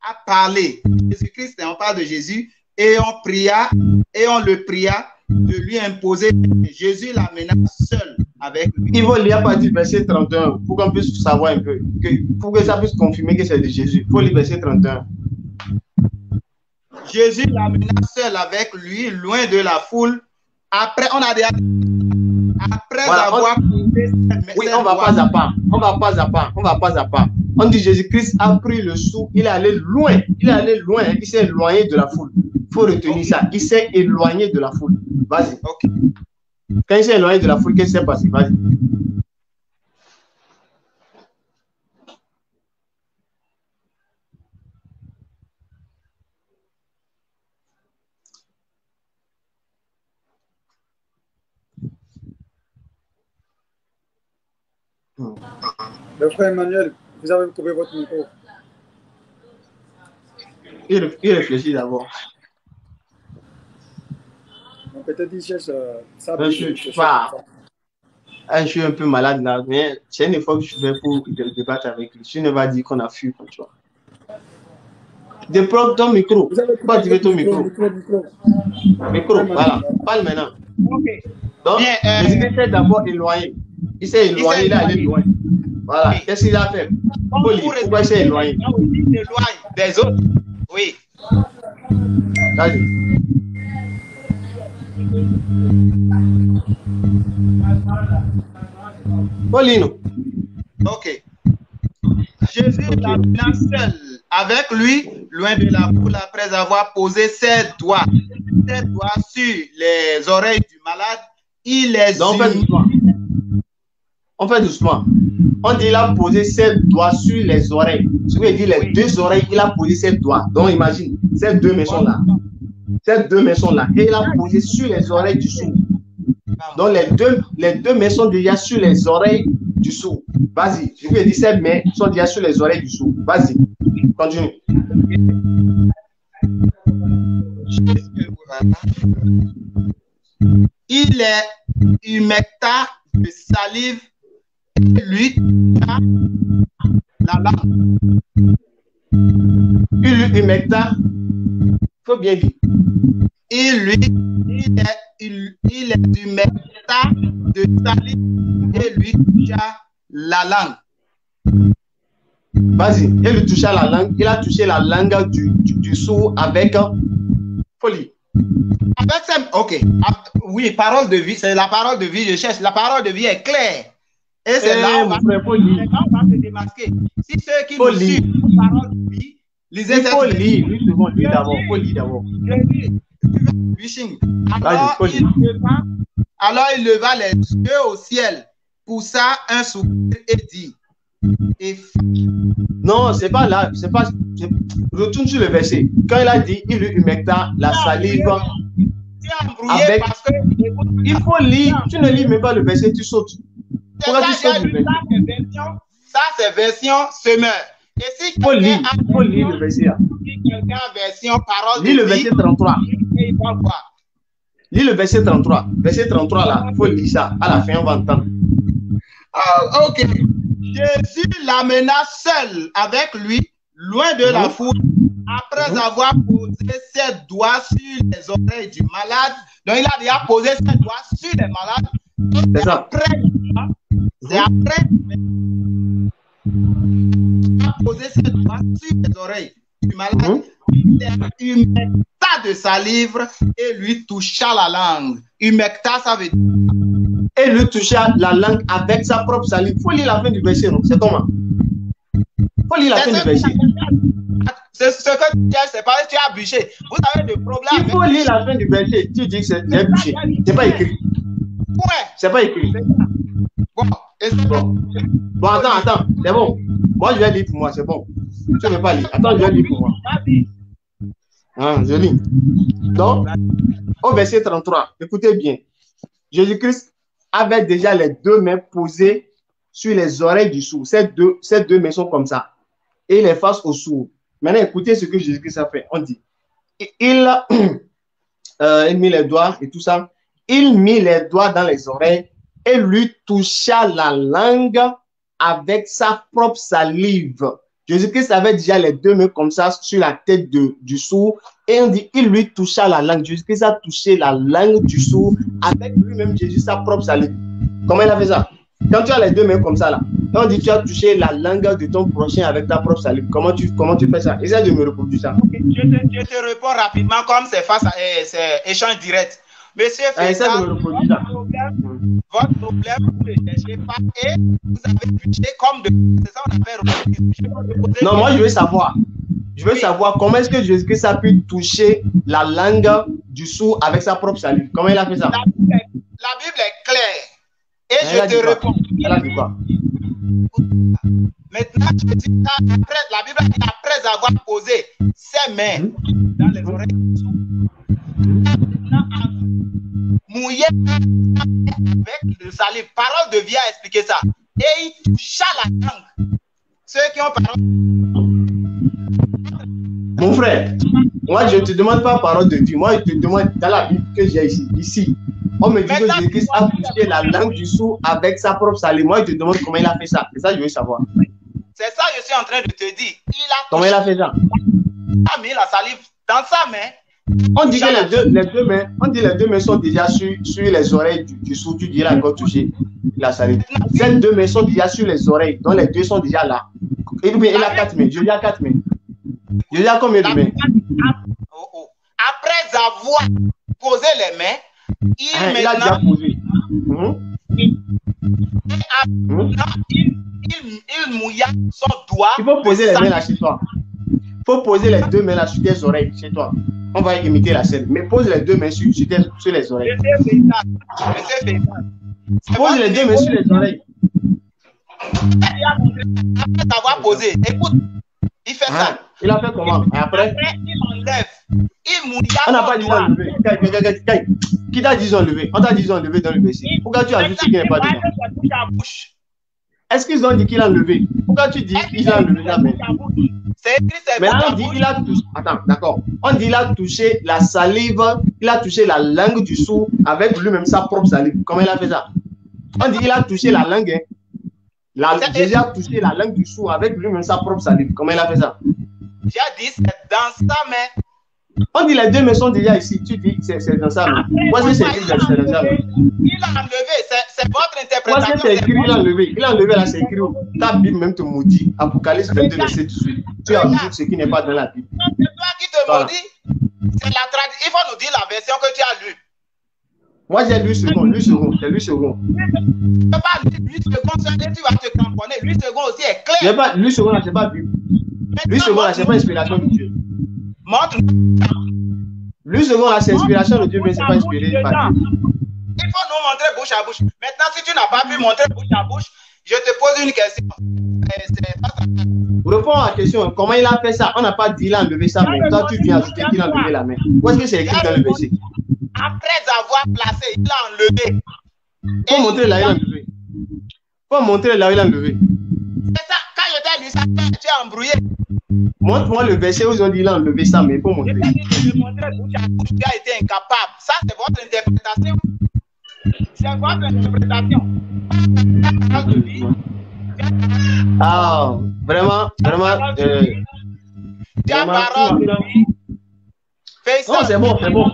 Speaker 4: à parler. Jésus-Christ, on parle de Jésus, et on pria, et on le pria de lui imposer. Jésus l'amena seul avec lui.
Speaker 2: Il faut lire à partir du verset 31 pour qu'on puisse savoir un peu, pour que ça puisse confirmer que c'est de Jésus. Il faut lire verset 31.
Speaker 4: Jésus l'amena seul avec lui, loin de la foule. Après, on a déjà... Après
Speaker 2: voilà,
Speaker 4: avoir posé...
Speaker 2: Oui, on va pas à pas. On va pas à pas. On va pas à pas. On dit Jésus-Christ a pris le sou, il est allé loin. Il est allé loin. Il s'est éloigné de la foule. Il faut retenir ça. Il s'est éloigné de la foule. Vas-y.
Speaker 4: Okay.
Speaker 2: Quand il s'est éloigné de la foule, qu'est-ce qui s'est passé? Vas-y.
Speaker 3: Le frère Emmanuel, vous avez coupé votre micro.
Speaker 2: Il réfléchit d'abord.
Speaker 3: Peut-être il cherche ça.
Speaker 2: Je suis un peu malade là, mais c'est une fois que je vais pour débattre avec lui. Tu ne vas dire qu'on a fui, tu vois. Déprends ton micro.
Speaker 3: Vous avez
Speaker 2: pas activer ton micro. Micro, voilà. Parle maintenant.
Speaker 4: Okay.
Speaker 2: Donc, Jésus s'est d'abord éloigné. Il s'est éloigné, il est allé loin. Voilà. Okay. Qu'est-ce qu'il a fait? Pourquoi il s'est éloigné?
Speaker 4: Il s'éloigne des autres. Oui.
Speaker 2: Vas-y. Paulino.
Speaker 4: Ok. Jésus l'amena seul avec lui, loin de la foule, après avoir posé ses doigts sur les oreilles du malade. Il les
Speaker 2: On fait doucement. On dit il a posé ses doigts sur les oreilles. Ce qui veut dire les deux oreilles, il a posé ses doigts. Donc imagine, ces deux mains sont là. Ces deux mains sont là. Et il a posé sur les oreilles du sourd. Donc les deux mains sont déjà sur les oreilles du sourd. Vas-y. Je veux dire, ces mains sont déjà sur les oreilles du sourd. Vas-y. Continue.
Speaker 4: Il est humecta de salive et lui la langue.
Speaker 2: Il humecta. Faut bien dire.
Speaker 4: Il est humecta de salive et lui toucha la langue.
Speaker 2: Vas-y, il lui toucha la langue. Il a touché la langue du sourd avec folie.
Speaker 4: Avec ça, ok. Oui, parole de vie, c'est la parole de vie, je cherche. La parole de vie est claire. Et c'est là où on va se démasquer. Si ceux qui nous suivent la parole de vie, lisez cette
Speaker 2: vie. Lui d'abord, folie d'abord.
Speaker 4: Alors il leva les yeux au ciel, poussa un soupir et dit.
Speaker 2: Non, c'est pas là. C'est pas. Retourne sur le verset. Quand il a dit, il lui humecta la salive. Avec... Parce que... Il faut lire. Tu ne lis même pas le verset, tu sautes. Pourquoi tu sautes le verset?
Speaker 4: Ça, c'est version semeur. Et si
Speaker 2: il faut lire le verset.
Speaker 4: Si quelqu'un version parole
Speaker 2: lis le verset 33.
Speaker 4: Il va voir.
Speaker 2: Lis le verset 33. Verset 33 là, il faut lire ça. À la fin, on va entendre.
Speaker 4: Ah, ok. Jésus l'amena seul avec lui, loin de la foule, après avoir posé ses doigts sur les oreilles du malade. Donc, il a déjà posé ses doigts sur les malades.
Speaker 2: C'est ça.
Speaker 4: C'est après qu'il a posé ses doigts sur les oreilles du malade. Il humecta de salive et lui toucha la langue. Humecta, ça veut dire.
Speaker 2: Et lui toucha la langue avec sa propre salive. Il faut lire la fin du verset, non? C'est comment? Il faut lire la fin du verset.
Speaker 4: C'est ce que tu dis, c'est pas que tu as bûché. Vous avez des problèmes.
Speaker 2: Il faut lire la fin du verset. Tu dis que c'est bûché. C'est pas écrit.
Speaker 4: Ouais.
Speaker 2: C'est pas écrit. Bon, attends. C'est bon. Moi, je vais lire pour moi. C'est bon. Tu ne veux pas lire. Attends, je vais lire pour moi. Je lis. Donc, au verset 33, écoutez bien. Jésus-Christ avait déjà les deux mains posées sur les oreilles du sourd. Ces deux mains sont comme ça. Et les faces au sourd. Maintenant, écoutez ce que Jésus-Christ a fait. On dit, il mit les doigts et tout ça. Il mit les doigts dans les oreilles et lui toucha la langue avec sa propre salive. Jésus-Christ avait déjà les deux mains comme ça sur la tête du sourd. Et on dit, il lui toucha la langue. Jésus-Christ a touché la langue du sourd avec lui-même Jésus, sa propre salive. Comment il a fait ça? Quand tu as les deux mains comme ça, là, on dit, tu as touché la langue de ton prochain avec ta propre salive. Comment tu fais ça? Essaie de me reproduire ça.
Speaker 4: Je te réponds rapidement comme c'est c'est échange direct. Monsieur Fessard, votre problème, vous ne cherchez pas et vous avez bûché comme de... C'est ça qu'on appelle...
Speaker 2: Non, moi je veux savoir. Je veux savoir comment est-ce que Jésus-Christ a pu toucher la langue du sourd avec sa propre salive. Comment il a fait ça?
Speaker 4: La Bible est claire. Et je te réponds.
Speaker 2: Elle a dit quoi?
Speaker 4: Maintenant, je dis ça, la Bible dit après avoir posé ses mains dans les oreilles du sourd. Mouillé avec le salive. Parole de vie a expliqué ça. Et il toucha la langue. Ceux qui ont parole.
Speaker 2: Mon frère, moi je ne te demande pas parole de Dieu. Moi je te demande dans la Bible que j'ai ici. On me dit que Jésus-Christ a touché la langue du sourd avec sa propre salive. Moi je te demande comment il a fait ça. C'est ça que je veux savoir.
Speaker 4: C'est ça que je suis en train de te dire.
Speaker 2: Comment il a fait ça?
Speaker 4: Il a mis la salive dans sa main.
Speaker 2: On dit que les deux mains sont déjà sur les oreilles du sourd. Tu dirais encore toucher la salive. Ces deux mains sont déjà sur les oreilles. Donc les deux sont déjà là. Et il a quatre mains. Jésus a quatre mains. Jésus a combien de mains?
Speaker 4: Après avoir posé les mains,
Speaker 2: il a déjà posé.
Speaker 4: Il mouilla son doigt.
Speaker 2: Il faut poser les mains là chez toi. Il faut poser les deux mains là sur tes oreilles chez toi. On va imiter la scène. Mais pose les deux mains sur les oreilles. Pose les deux mains sur les oreilles.
Speaker 4: Après avoir posé, écoute, il fait ça.
Speaker 2: Il a fait comment? Après,
Speaker 4: il enlève. Il mouilla.
Speaker 2: On n'a pas dit enlever. Qui t'a dit enlever? On t'a dit enlever dans le verset. Pourquoi tu as dit ce qui n'est pas dedans? Est-ce qu'ils ont dit qu'il a enlevé? Pourquoi tu dis qu'il a enlevé la main?
Speaker 4: C'est écrit, c'est
Speaker 2: mais on dit qu'il a touché. Attends, d'accord. On dit qu'il a touché la salive, il a touché la langue du sourd avec lui-même sa propre salive. Comment il a fait ça? On dit qu'il a touché la langue. Jésus a touché la langue du sourd avec lui-même sa propre salive. Comment il a fait ça?
Speaker 4: J'ai dit c'est dans sa main.
Speaker 2: On dit les deux mains sont déjà ici. Tu dis c'est dans sa main. Pourquoi c'est écrit dans sa main?
Speaker 4: Il a enlevé. C'est votre interprétation.
Speaker 2: Pourquoi c'est écrit il a enlevé? Il a enlevé là, c'est écrit. Ta Bible même te maudit. Apocalypse 22, verset 18. Tu as vu ce qui n'est pas dans la Bible.
Speaker 4: C'est toi qui te maudis. C'est la tradition. Il faut nous dire la version que tu as lue.
Speaker 2: Moi j'ai lu second. J'ai lu second.
Speaker 4: Tu ne peux pas lire 8 secondes, tu vas te cramponner. 8 secondes aussi est clair.
Speaker 2: J'ai pas lu second là, c'est pas Bible. Lui second là, c'est pas inspiration de Dieu.
Speaker 4: Montre.
Speaker 2: Lui second là, c'est inspiration de Dieu, mais c'est pas inspiré par Dieu.
Speaker 4: Il faut nous montrer bouche à bouche. Maintenant, si tu n'as pas pu montrer bouche à bouche, je te pose une question.
Speaker 2: Réponds à la question, comment il a fait ça? On n'a pas dit qu'il a enlevé sa main. Toi, tu viens ajouter qu'il a enlevé la main. Où est-ce que c'est écrit dans le verset?
Speaker 4: Après avoir placé, il a enlevé.
Speaker 2: Faut montrer là, il a enlevé. Faut montrer là, il a enlevé.
Speaker 4: C'est ça, quand je t'ai dit ça, tu es embrouillé.
Speaker 2: Montre-moi le verset où ils ont dit là, enlever ça, mais il faut montrer.
Speaker 4: Je t'ai dit de le montrer bouche à bouche, tu as été incapable. Ça, c'est votre interprétation. C'est votre interprétation.
Speaker 2: Ah, vraiment, vraiment.
Speaker 4: Tu as parole de vie. Fais ça.
Speaker 2: Non, c'est bon, c'est bon.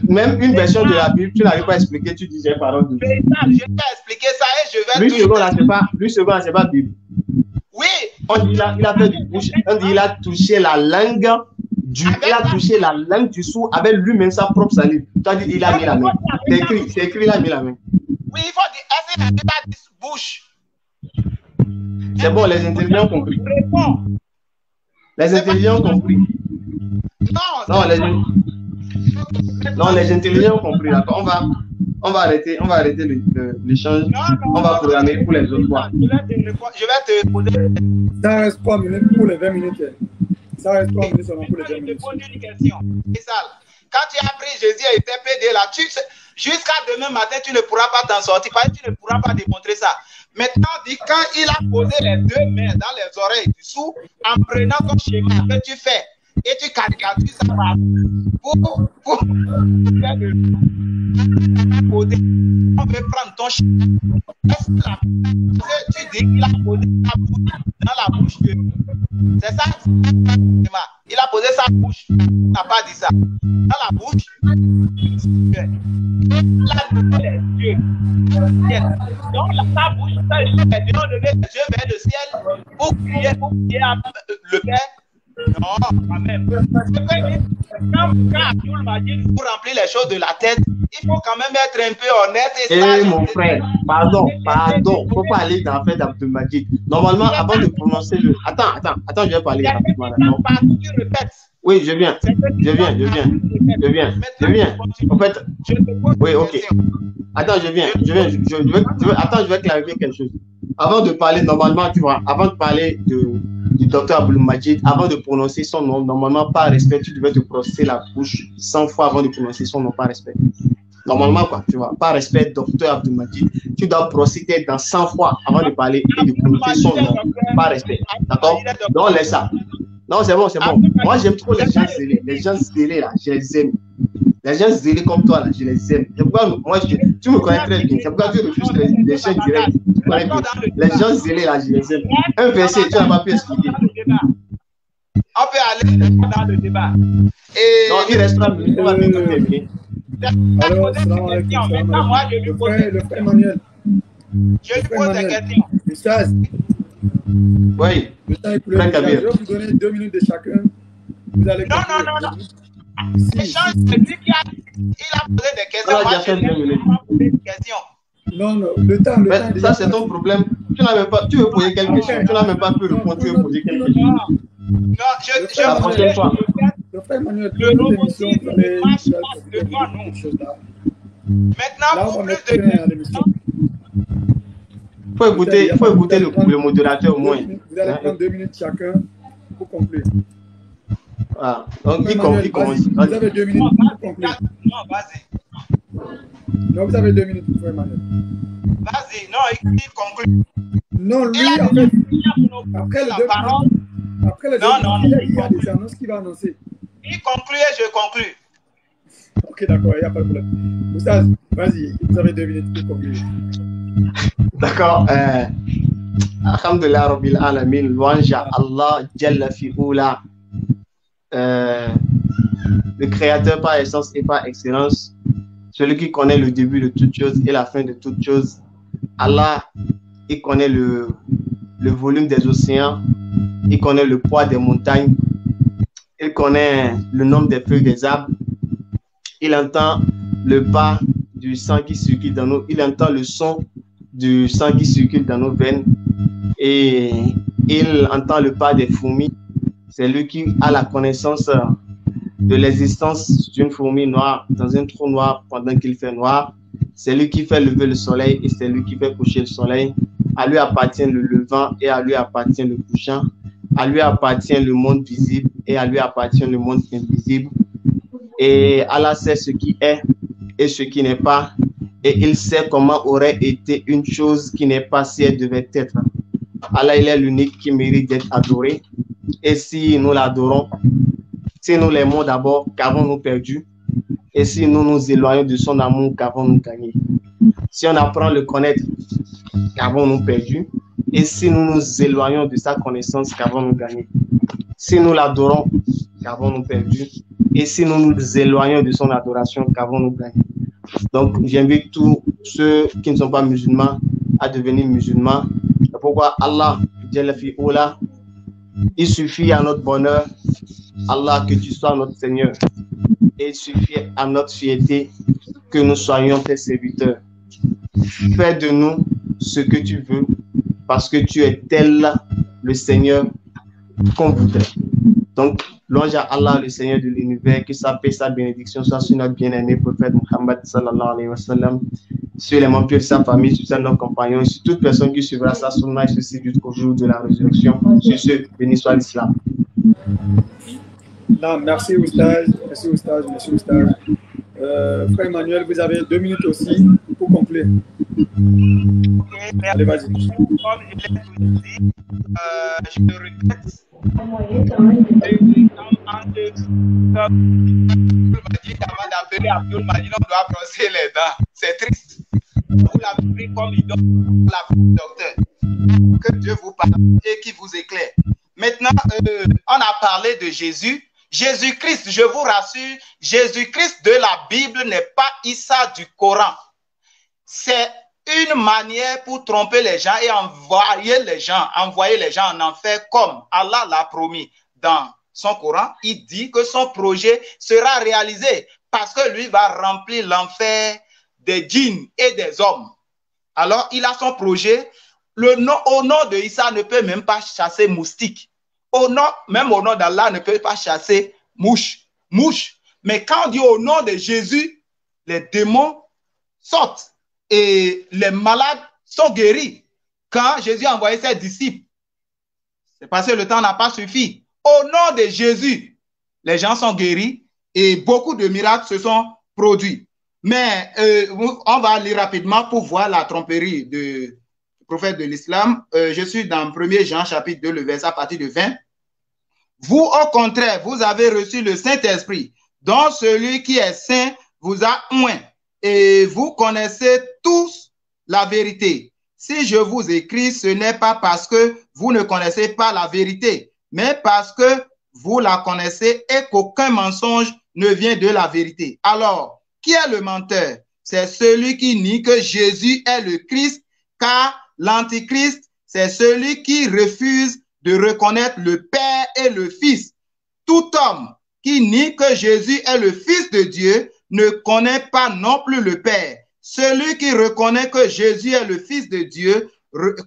Speaker 2: Même une version de la Bible, tu n'arrives pas à expliquer, tu disais parole de Dieu.
Speaker 4: Je vais expliquer ça et je vais.
Speaker 2: Lui seconde, là, c'est pas Bible.
Speaker 4: Oui.
Speaker 2: On dit là, il a fait du bouche, on dit il a touché la langue du sourd avec lui-même sa propre salive. Tu as dit il a mis la main. C'est écrit, il a mis la main.
Speaker 4: Oui, il faut dire, est-ce qu'il a dit bouche?
Speaker 2: C'est bon, les intelligents ont compris. Les intelligents ont compris. Non, les intelligents ont compris. D'accord, on va arrêter l'échange. On va programmer pour les autres fois.
Speaker 4: Je vais te poser.
Speaker 3: Ça reste 3 minutes pour les 20 minutes. Ça reste 3 minutes seulement pour les 20 minutes.
Speaker 4: Je te pose une question. Quand tu as pris Jésus et était pédé là, jusqu'à demain matin, tu ne pourras pas t'en sortir parce que tu ne pourras pas démontrer ça. Maintenant, quand il a posé les deux mains dans les oreilles du sourd, en prenant ton schéma que tu fais, et tu caricatures ça pour faire le poser. On veut prendre ton schéma. Est-ce que tu dis qu'il a posé sa bouche dans la bouche de. C'est ça? Il a posé sa bouche. Il n'a pas dit ça. Dans la bouche. Il a levé les yeux. Donc, sa bouche, ça, il a levé les yeux vers le ciel pour prier le Père. Non, quand même. Quand Abdul m'a dit pour remplir les choses de la tête, il faut quand même être un peu honnête et sage.
Speaker 2: Mon frère, pardon. Faut pas aller dans la fête d'Abdul Majid. Normalement, avant de prononcer le. Attends, je vais parler rapidement.
Speaker 4: Tu répètes.
Speaker 2: Oui, je viens. En fait, oui, ok. Attends, je viens. Attends, je vais clarifier quelque chose. Avant de parler, normalement, tu vois, avant de parler du docteur Abdul Majid, avant de prononcer son nom, normalement, par respect, tu devais te brosser la bouche 100 fois avant de prononcer son nom, par respect. Normalement, quoi, tu vois, par respect, docteur Abdul Majid, tu dois brosser tes dents 100 fois avant de parler et de prononcer son nom, par respect. D'accord? Donc, laisse ça. Non, c'est bon. Moi, j'aime trop les gens zélés. Les gens zélés, là, je les aime. Les gens zélés comme toi, là, je les aime. C'est pourquoi, moi, tu me connais très bien. C'est pourquoi tu refuses les gens directs. Tu connais bien. Les gens zélés, là, je les aime. Un verset, tu n'as pas pu expliquer.
Speaker 4: On peut aller dans le débat. Et
Speaker 2: non, il reste 3 minutes. On va bientôt terminer.
Speaker 3: Alors,
Speaker 4: maintenant, moi, je lui pose
Speaker 3: le frère Emmanuel.
Speaker 4: Je lui pose des questions.
Speaker 3: Ustaz.
Speaker 2: Oui.
Speaker 3: Je vais vous donner 2 minutes de chacun. Vous allez
Speaker 4: non. Échange, c'est lui qui a posé des questions.
Speaker 2: Moi, j'ai fait 2 minutes.
Speaker 3: Non, le temps.
Speaker 2: Ça, c'est ton problème. Tu veux poser quelque chose. Tu n'as même pas pu répondre. Tu veux poser quelque chose.
Speaker 4: Non,
Speaker 2: la prochaine fois.
Speaker 3: Frère Emmanuel,
Speaker 4: Le
Speaker 3: toute l'émission,
Speaker 4: robotisme
Speaker 3: vous allez
Speaker 4: marche
Speaker 3: profiter de
Speaker 4: devant
Speaker 3: beaucoup
Speaker 4: nous.
Speaker 3: de choses là.
Speaker 4: Maintenant,
Speaker 3: Là, on
Speaker 4: pour
Speaker 3: va mettre
Speaker 4: plus de...
Speaker 3: fin à l'émission.
Speaker 2: Faut écouter le modérateur au moins.
Speaker 3: Vous allez prendre 2 minutes chacun pour conclure.
Speaker 2: Ah, donc,
Speaker 3: Frère Emmanuel,
Speaker 2: commence.
Speaker 3: vas-y, vous avez 2 minutes pour conclure.
Speaker 4: Non, vas-y.
Speaker 3: Non, vous avez 2 minutes, Frère Emmanuel.
Speaker 4: Vas-y, non, il conclut.
Speaker 3: Non, lui,
Speaker 4: Il a
Speaker 3: en fait,
Speaker 4: après la parole.
Speaker 3: Après le il y a des annonces qu'il va annoncer.
Speaker 4: Il conclut et je conclue.
Speaker 3: Ok, d'accord, il n'y a pas de problème. Oustaz, vas-y, vous avez 2 minutes pour conclure.
Speaker 2: D'accord. Alhamdulillah Rabbil Alamin, louange à Allah, Jalla fi'oula, le créateur par essence et par excellence, celui qui connaît le début de toutes choses et la fin de toutes choses. Allah, il connaît le volume des océans, il connaît le poids des montagnes, il connaît le nombre des feuilles des arbres, il entend le pas du sang qui circule dans nous, il entend le son du sang qui circule dans nos veines et il entend le pas des fourmis. C'est lui qui a la connaissance de l'existence d'une fourmi noire dans un trou noir pendant qu'il fait noir. C'est lui qui fait lever le soleil et c'est lui qui fait coucher le soleil. À lui appartient le levant et à lui appartient le couchant. À lui appartient le monde visible et à lui appartient le monde invisible. Et Allah sait ce qui est et ce qui n'est pas. Et il sait comment aurait été une chose qui n'est pas si elle devait être. Allah, il est l'unique qui mérite d'être adoré. Et si nous l'adorons, si nous l'aimons d'abord, qu'avons-nous perdu? Et si nous nous éloignons de son amour, qu'avons-nous gagné? Si on apprend à le connaître, qu'avons-nous perdu? Et si nous nous éloignons de sa connaissance, qu'avons-nous gagné? Si nous l'adorons, qu'avons-nous perdu? Et si nous nous éloignons de son adoration, qu'avons-nous gagné? Donc, j'invite tous ceux qui ne sont pas musulmans à devenir musulmans. Pourquoi Allah, il suffit à notre bonheur, Allah, que tu sois notre Seigneur. Et il suffit à notre fierté que nous soyons tes serviteurs. Fais de nous ce que tu veux, parce que tu es tel le Seigneur qu'on voudrait. Donc, louange à Allah, le Seigneur de l'univers, que sa paix, sa bénédiction soit sur notre bien-aimé prophète Muhammad sallallahu alayhi wa sallam, sur les membres de sa famille, sur ses compagnons, sur toute personne qui suivra sa sunna et ceci jusqu'au jour de la résurrection. Sur ce, béni soit l'islam.
Speaker 3: Non, merci Oustaz, merci Oustaz, merci Oustaz. Frère Emmanuel, vous avez 2 minutes aussi pour conclure. Allez, vas-y.
Speaker 4: Comme je l'ai toujours dit, je le répète. Avant d'appeler Abdul Majid, on doit brosser les dents. C'est triste. Vous l'avez pris comme idole, la docteur. Que Dieu vous parle et qui vous éclaire. Maintenant, on a parlé de Jésus. Jésus-Christ, je vous rassure, Jésus-Christ de la Bible n'est pas Issa du Coran. C'est une manière pour tromper les gens et envoyer les gens en enfer comme Allah l'a promis dans son Coran. Il dit que son projet sera réalisé parce que lui va remplir l'enfer des djinns et des hommes. Alors, il a son projet. Au nom de Issa ne peut même pas chasser moustique. Même au nom d'Allah ne peut pas chasser mouche. Mais quand on dit au nom de Jésus, les démons sortent et les malades sont guéris. Quand Jésus a envoyé ses disciples, c'est parce que le temps n'a pas suffi. Au nom de Jésus, les gens sont guéris et beaucoup de miracles se sont produits. Mais on va aller rapidement pour voir la tromperie du prophète de l'islam. Je suis dans 1er Jean chapitre 2, le verset à partir de 20. Vous, au contraire, vous avez reçu le Saint-Esprit, dont celui qui est saint vous a oint. Et vous connaissez tous la vérité. Si je vous écris, ce n'est pas parce que vous ne connaissez pas la vérité, mais parce que vous la connaissez et qu'aucun mensonge ne vient de la vérité. Alors, qui est le menteur? C'est celui qui nie que Jésus est le Christ, car l'Antichrist, c'est celui qui refuse de reconnaître le Père et le Fils. Tout homme qui nie que Jésus est le Fils de Dieu ne connaît pas non plus le Père. Celui qui reconnaît que Jésus est le Fils de Dieu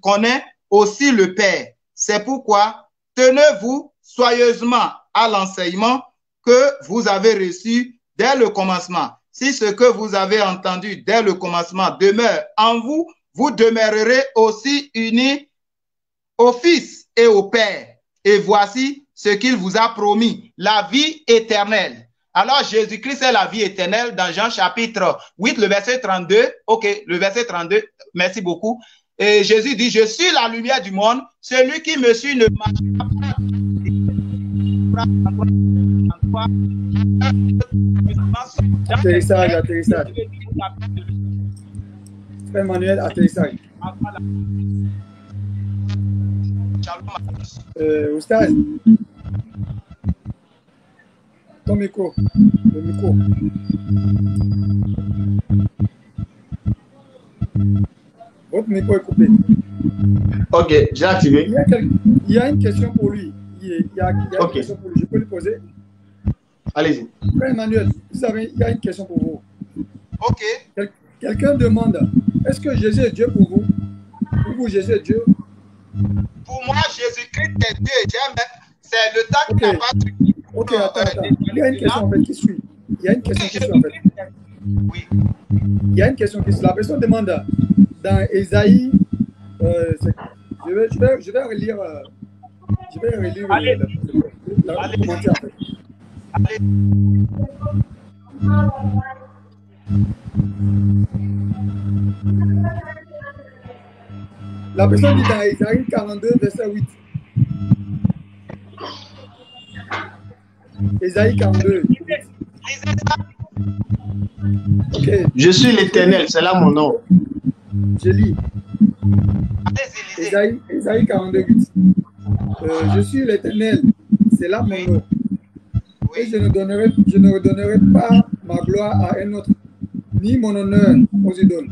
Speaker 4: connaît aussi le Père. C'est pourquoi tenez-vous soigneusement à l'enseignement que vous avez reçu dès le commencement, si ce que vous avez entendu dès le commencement demeure en vous, vous demeurerez aussi unis au Fils et au Père. Et voici ce qu'il vous a promis, la vie éternelle. Alors, Jésus-Christ est la vie éternelle dans Jean chapitre 8, le verset 32. OK, le verset 32, merci beaucoup. Et Jésus dit, je suis la lumière du monde. Celui qui me suit ne marchera pas.
Speaker 3: Atterrissage, atterrissage. Frère Manuel, atterrissage. Oustaz, ton micro, le micro. Votre micro est coupé.
Speaker 2: Ok, j'ai activé.
Speaker 3: Il y a une question pour lui. Il y a une question pour lui. Je peux lui poser?
Speaker 2: Allez-y.
Speaker 3: Frère Emmanuel, vous savez, il y a une question pour vous.
Speaker 4: Ok.
Speaker 3: Quelqu'un demande, est-ce que Jésus est Dieu pour vous? Pour vous, Jésus est Dieu?
Speaker 4: Pour moi, Jésus-Christ est Dieu. C'est le temps qu'il n'a pas...
Speaker 3: Ok, attends. Il y a une question en fait qui suit. Il y a une question qui suit en fait.
Speaker 4: Oui.
Speaker 3: Il y a une question qui suit. La personne demande dans Ésaïe, je vais relire le commentaire en fait.
Speaker 4: Allez.
Speaker 3: La personne dit dans Ésaïe 42, verset 8. Ésaïe 42. Okay.
Speaker 2: Je suis l'Éternel, c'est là mon nom.
Speaker 3: Je lis. Ésaïe 42, 8. Je suis l'Éternel, c'est là mon nom. Et je ne redonnerai pas ma gloire à un autre, ni mon honneur aux idoles.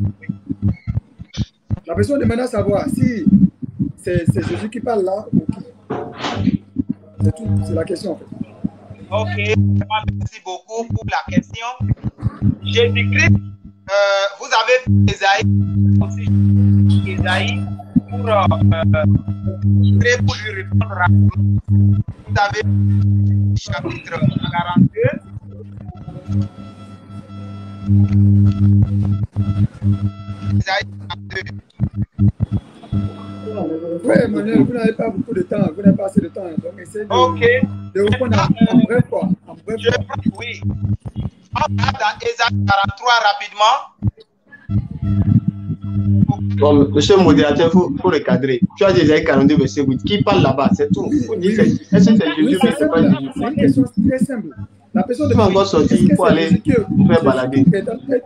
Speaker 3: La personne demande à savoir si c'est Jésus qui parle là ou qui. C'est tout, c'est la question en fait.
Speaker 4: Ok, merci beaucoup pour la question. Jésus-Christ, vous avez Ésaïe, pour lui répondre rapidement. Vous avez chapitre 42. Ésaïe 42.
Speaker 3: Oui, Emmanuel, vous n'avez pas beaucoup de temps, vous n'avez pas assez de temps, donc essayez de répondre en bref quoi.
Speaker 4: Oui. On va dans Ésaïe 43 rapidement.
Speaker 2: Bon, monsieur le modérateur, il faut recadrer. Tu as dit Ésaïe 42, verset 8. Qui parle là-bas? C'est tout. Est-ce que c'est Jésus?
Speaker 3: C'est pas Jésus. C'est une question très simple. La personne
Speaker 2: demande il faut aller faire balader.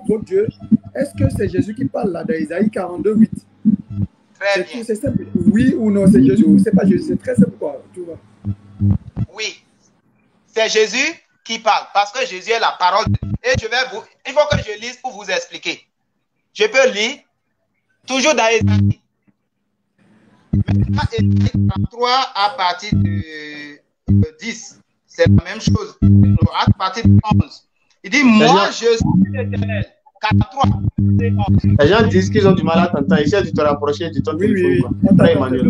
Speaker 3: Votre Dieu, est-ce que c'est Jésus qui parle là dans Ésaïe 42, 8?
Speaker 4: Très bien.
Speaker 3: C'est simple. Oui ou non, c'est Jésus ou c'est pas Jésus. C'est très simple quoi. Tu vois.
Speaker 4: Oui. C'est Jésus qui parle parce que Jésus est la parole. Et il faut que je lise pour vous expliquer. Je peux lire toujours dans Ésaïe. Maintenant, Ésaïe 33 à partir de 10. C'est la même chose. À partir de 11. Il dit, moi je suis l'Éternel. 43.
Speaker 2: Les gens disent qu'ils ont du mal à t'entendre. Essaye de te rapprocher de ton téléphone.
Speaker 3: Emmanuel.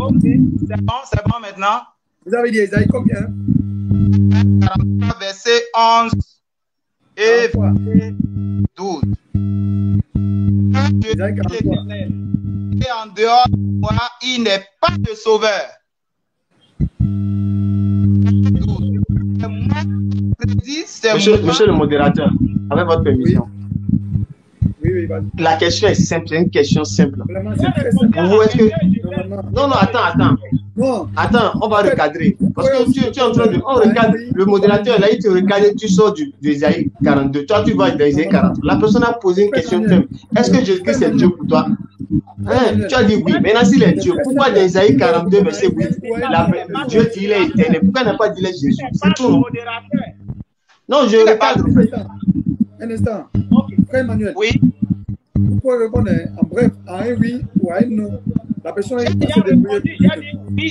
Speaker 4: C'est bon maintenant.
Speaker 3: Vous avez dit Ésaïe combien?
Speaker 4: 43, verset 11 et 12.
Speaker 3: Ésaïe 43.
Speaker 4: Et en dehors de moi, il n'est pas de sauveur.
Speaker 2: Monsieur le modérateur, avec votre permission.
Speaker 3: Oui,
Speaker 2: la question est simple, c'est une question simple.
Speaker 3: Vraiment, c'est très simple.
Speaker 2: Vous, est-ce que... Non, attends.
Speaker 3: Non.
Speaker 2: Attends, on va recadrer. Parce que tu es en train de... On recadre. Le modérateur, là, il te recadre, tu sors d'Ésaïe 42. Toi, tu vas dans Ésaïe 40. La personne a posé une question simple. Est-ce que Jésus-Christ c'est Dieu pour toi? Tu as dit oui. Maintenant, s'il est Dieu, pourquoi dans Ésaïe 42, verset 8, Dieu dit il est éternel? Pourquoi il n'a pas dit il est Jésus? C'est tout. Non, je recadre.
Speaker 3: Un instant. Frère Emmanuel.
Speaker 4: Oui.
Speaker 3: Vous pouvez répondre en bref, à un oui ou à un non. La personne est
Speaker 4: Oui,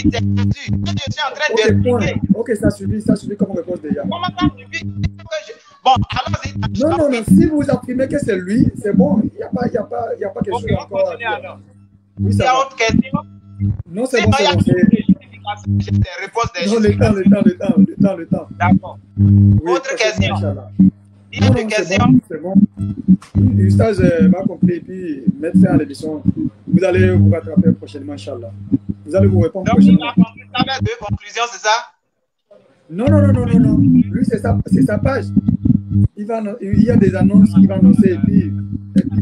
Speaker 4: c'est Jésus. Je suis en train d'expliquer.
Speaker 3: Ok, ça suffit comme réponse déjà.
Speaker 4: Comment ça suffit? Bon, allons-y.
Speaker 3: Non, si vous affirmez que c'est lui, c'est bon. Il n'y a pas quelque chose encore.
Speaker 4: Oui, il y a autre question.
Speaker 3: Non, c'est bon.
Speaker 4: parce que j'ai des réponses des
Speaker 3: Non, le temps.
Speaker 4: D'accord.
Speaker 3: Oui,
Speaker 4: Autre question.
Speaker 3: Inch'Allah.
Speaker 4: Il y a
Speaker 3: Non,
Speaker 4: des questions.
Speaker 3: c'est bon. Ustaz va compléter et puis mettre fin à l'émission. Vous allez vous rattraper prochainement, Inch'Allah. Vous allez vous répondre
Speaker 4: Donc, il
Speaker 3: prochainement.
Speaker 4: a compris avec deux conclusions, c'est ça?
Speaker 3: Non. Lui, c'est sa page. Il y a des annonces qu'il va annoncer et puis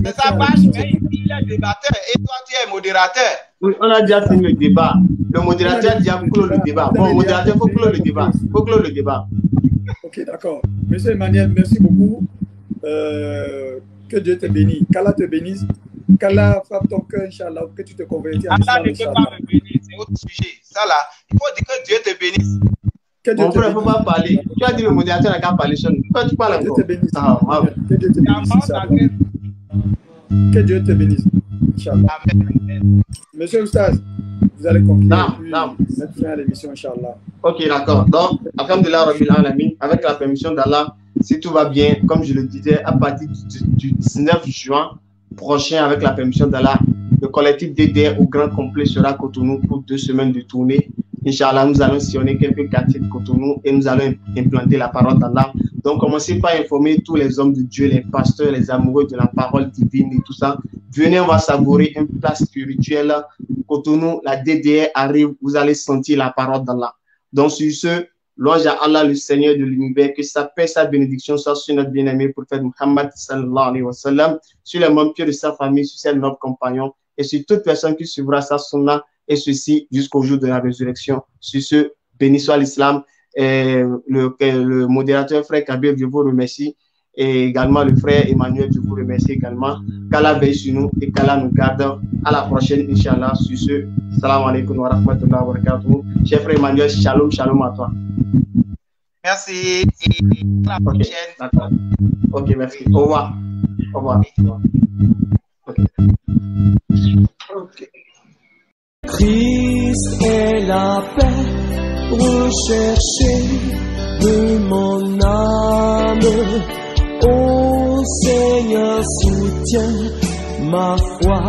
Speaker 4: C'est sa page, mais il est débatteur et toi, tu es modérateur.
Speaker 2: Oui, on a déjà fini le débat. Le modérateur a déjà clos le débat. Bon, modérateur, il faut clore le débat.
Speaker 3: Ok, d'accord. Monsieur Emmanuel, merci beaucoup. Que Dieu te bénisse. Qu'Allah te bénisse. Qu'Allah frappe ton cœur, Inch'Allah, que tu te convertis en
Speaker 4: Allah
Speaker 3: islam,
Speaker 4: ne peut pas me bénir, c'est autre sujet. Ça là, il faut dire que Dieu te bénisse.
Speaker 3: Que Dieu
Speaker 2: Mon
Speaker 3: te
Speaker 2: frère, il ne faut pas parler. Tu as dit le modérateur n'a qu'à parler seul. Toi, tu parles encore.
Speaker 3: Que Dieu te bénisse.
Speaker 2: Ah, wow.
Speaker 3: Que Dieu te bénisse, Inch'Allah. Que Dieu te bénisse, Inch'Allah.
Speaker 4: Amen.
Speaker 3: Monsieur Oustaz, vous allez conclure
Speaker 2: Non,
Speaker 3: et puis
Speaker 2: non.
Speaker 3: mettre fin à l'émission, Inch'Allah.
Speaker 2: Ok, d'accord. Donc, alhamdulillah, Rabbil Alamin, avec la permission d'Allah, si tout va bien, comme je le disais, à partir du 19 juin prochain, avec la permission d'Allah, le collectif DDR au grand complet sera à Cotonou pour 2 semaines de tournée. Inch'Allah, nous allons sillonner quelques quartiers de Cotonou et nous allons implanter la parole d'Allah. Donc, commencez par informer tous les hommes de Dieu, les pasteurs, les amoureux de la parole divine et tout ça. Venez, on va savourer une place spirituelle. Cotonou, la DDR arrive, vous allez sentir la parole d'Allah. Donc, sur ce, louange à Allah, le Seigneur de l'univers, que sa paix, sa bénédiction soit sur notre bien-aimé prophète Muhammad sallallahu alayhi wa sallam, sur les membres de sa famille, sur ses 9 compagnons et sur toute personne qui suivra sa sunna et ceci jusqu'au jour de la résurrection. Sur ce, béni soit l'islam. Le modérateur frère Kabir, je vous remercie. Et également le frère Emmanuel, je vous remercie également. Qu'Allah veille sur nous et qu'Allah nous garde. À la prochaine, Inch'Allah. Sur ce, salam alaikum wa rahmatullahi wa barakatuh. Cher frère Emmanuel, shalom, shalom à toi.
Speaker 4: Merci et à la prochaine.
Speaker 2: D'accord. Ok, merci. Au revoir. Au revoir. Ok.
Speaker 5: Christ est la paix recherchée de mon âme. Ô Seigneur, soutiens ma foi.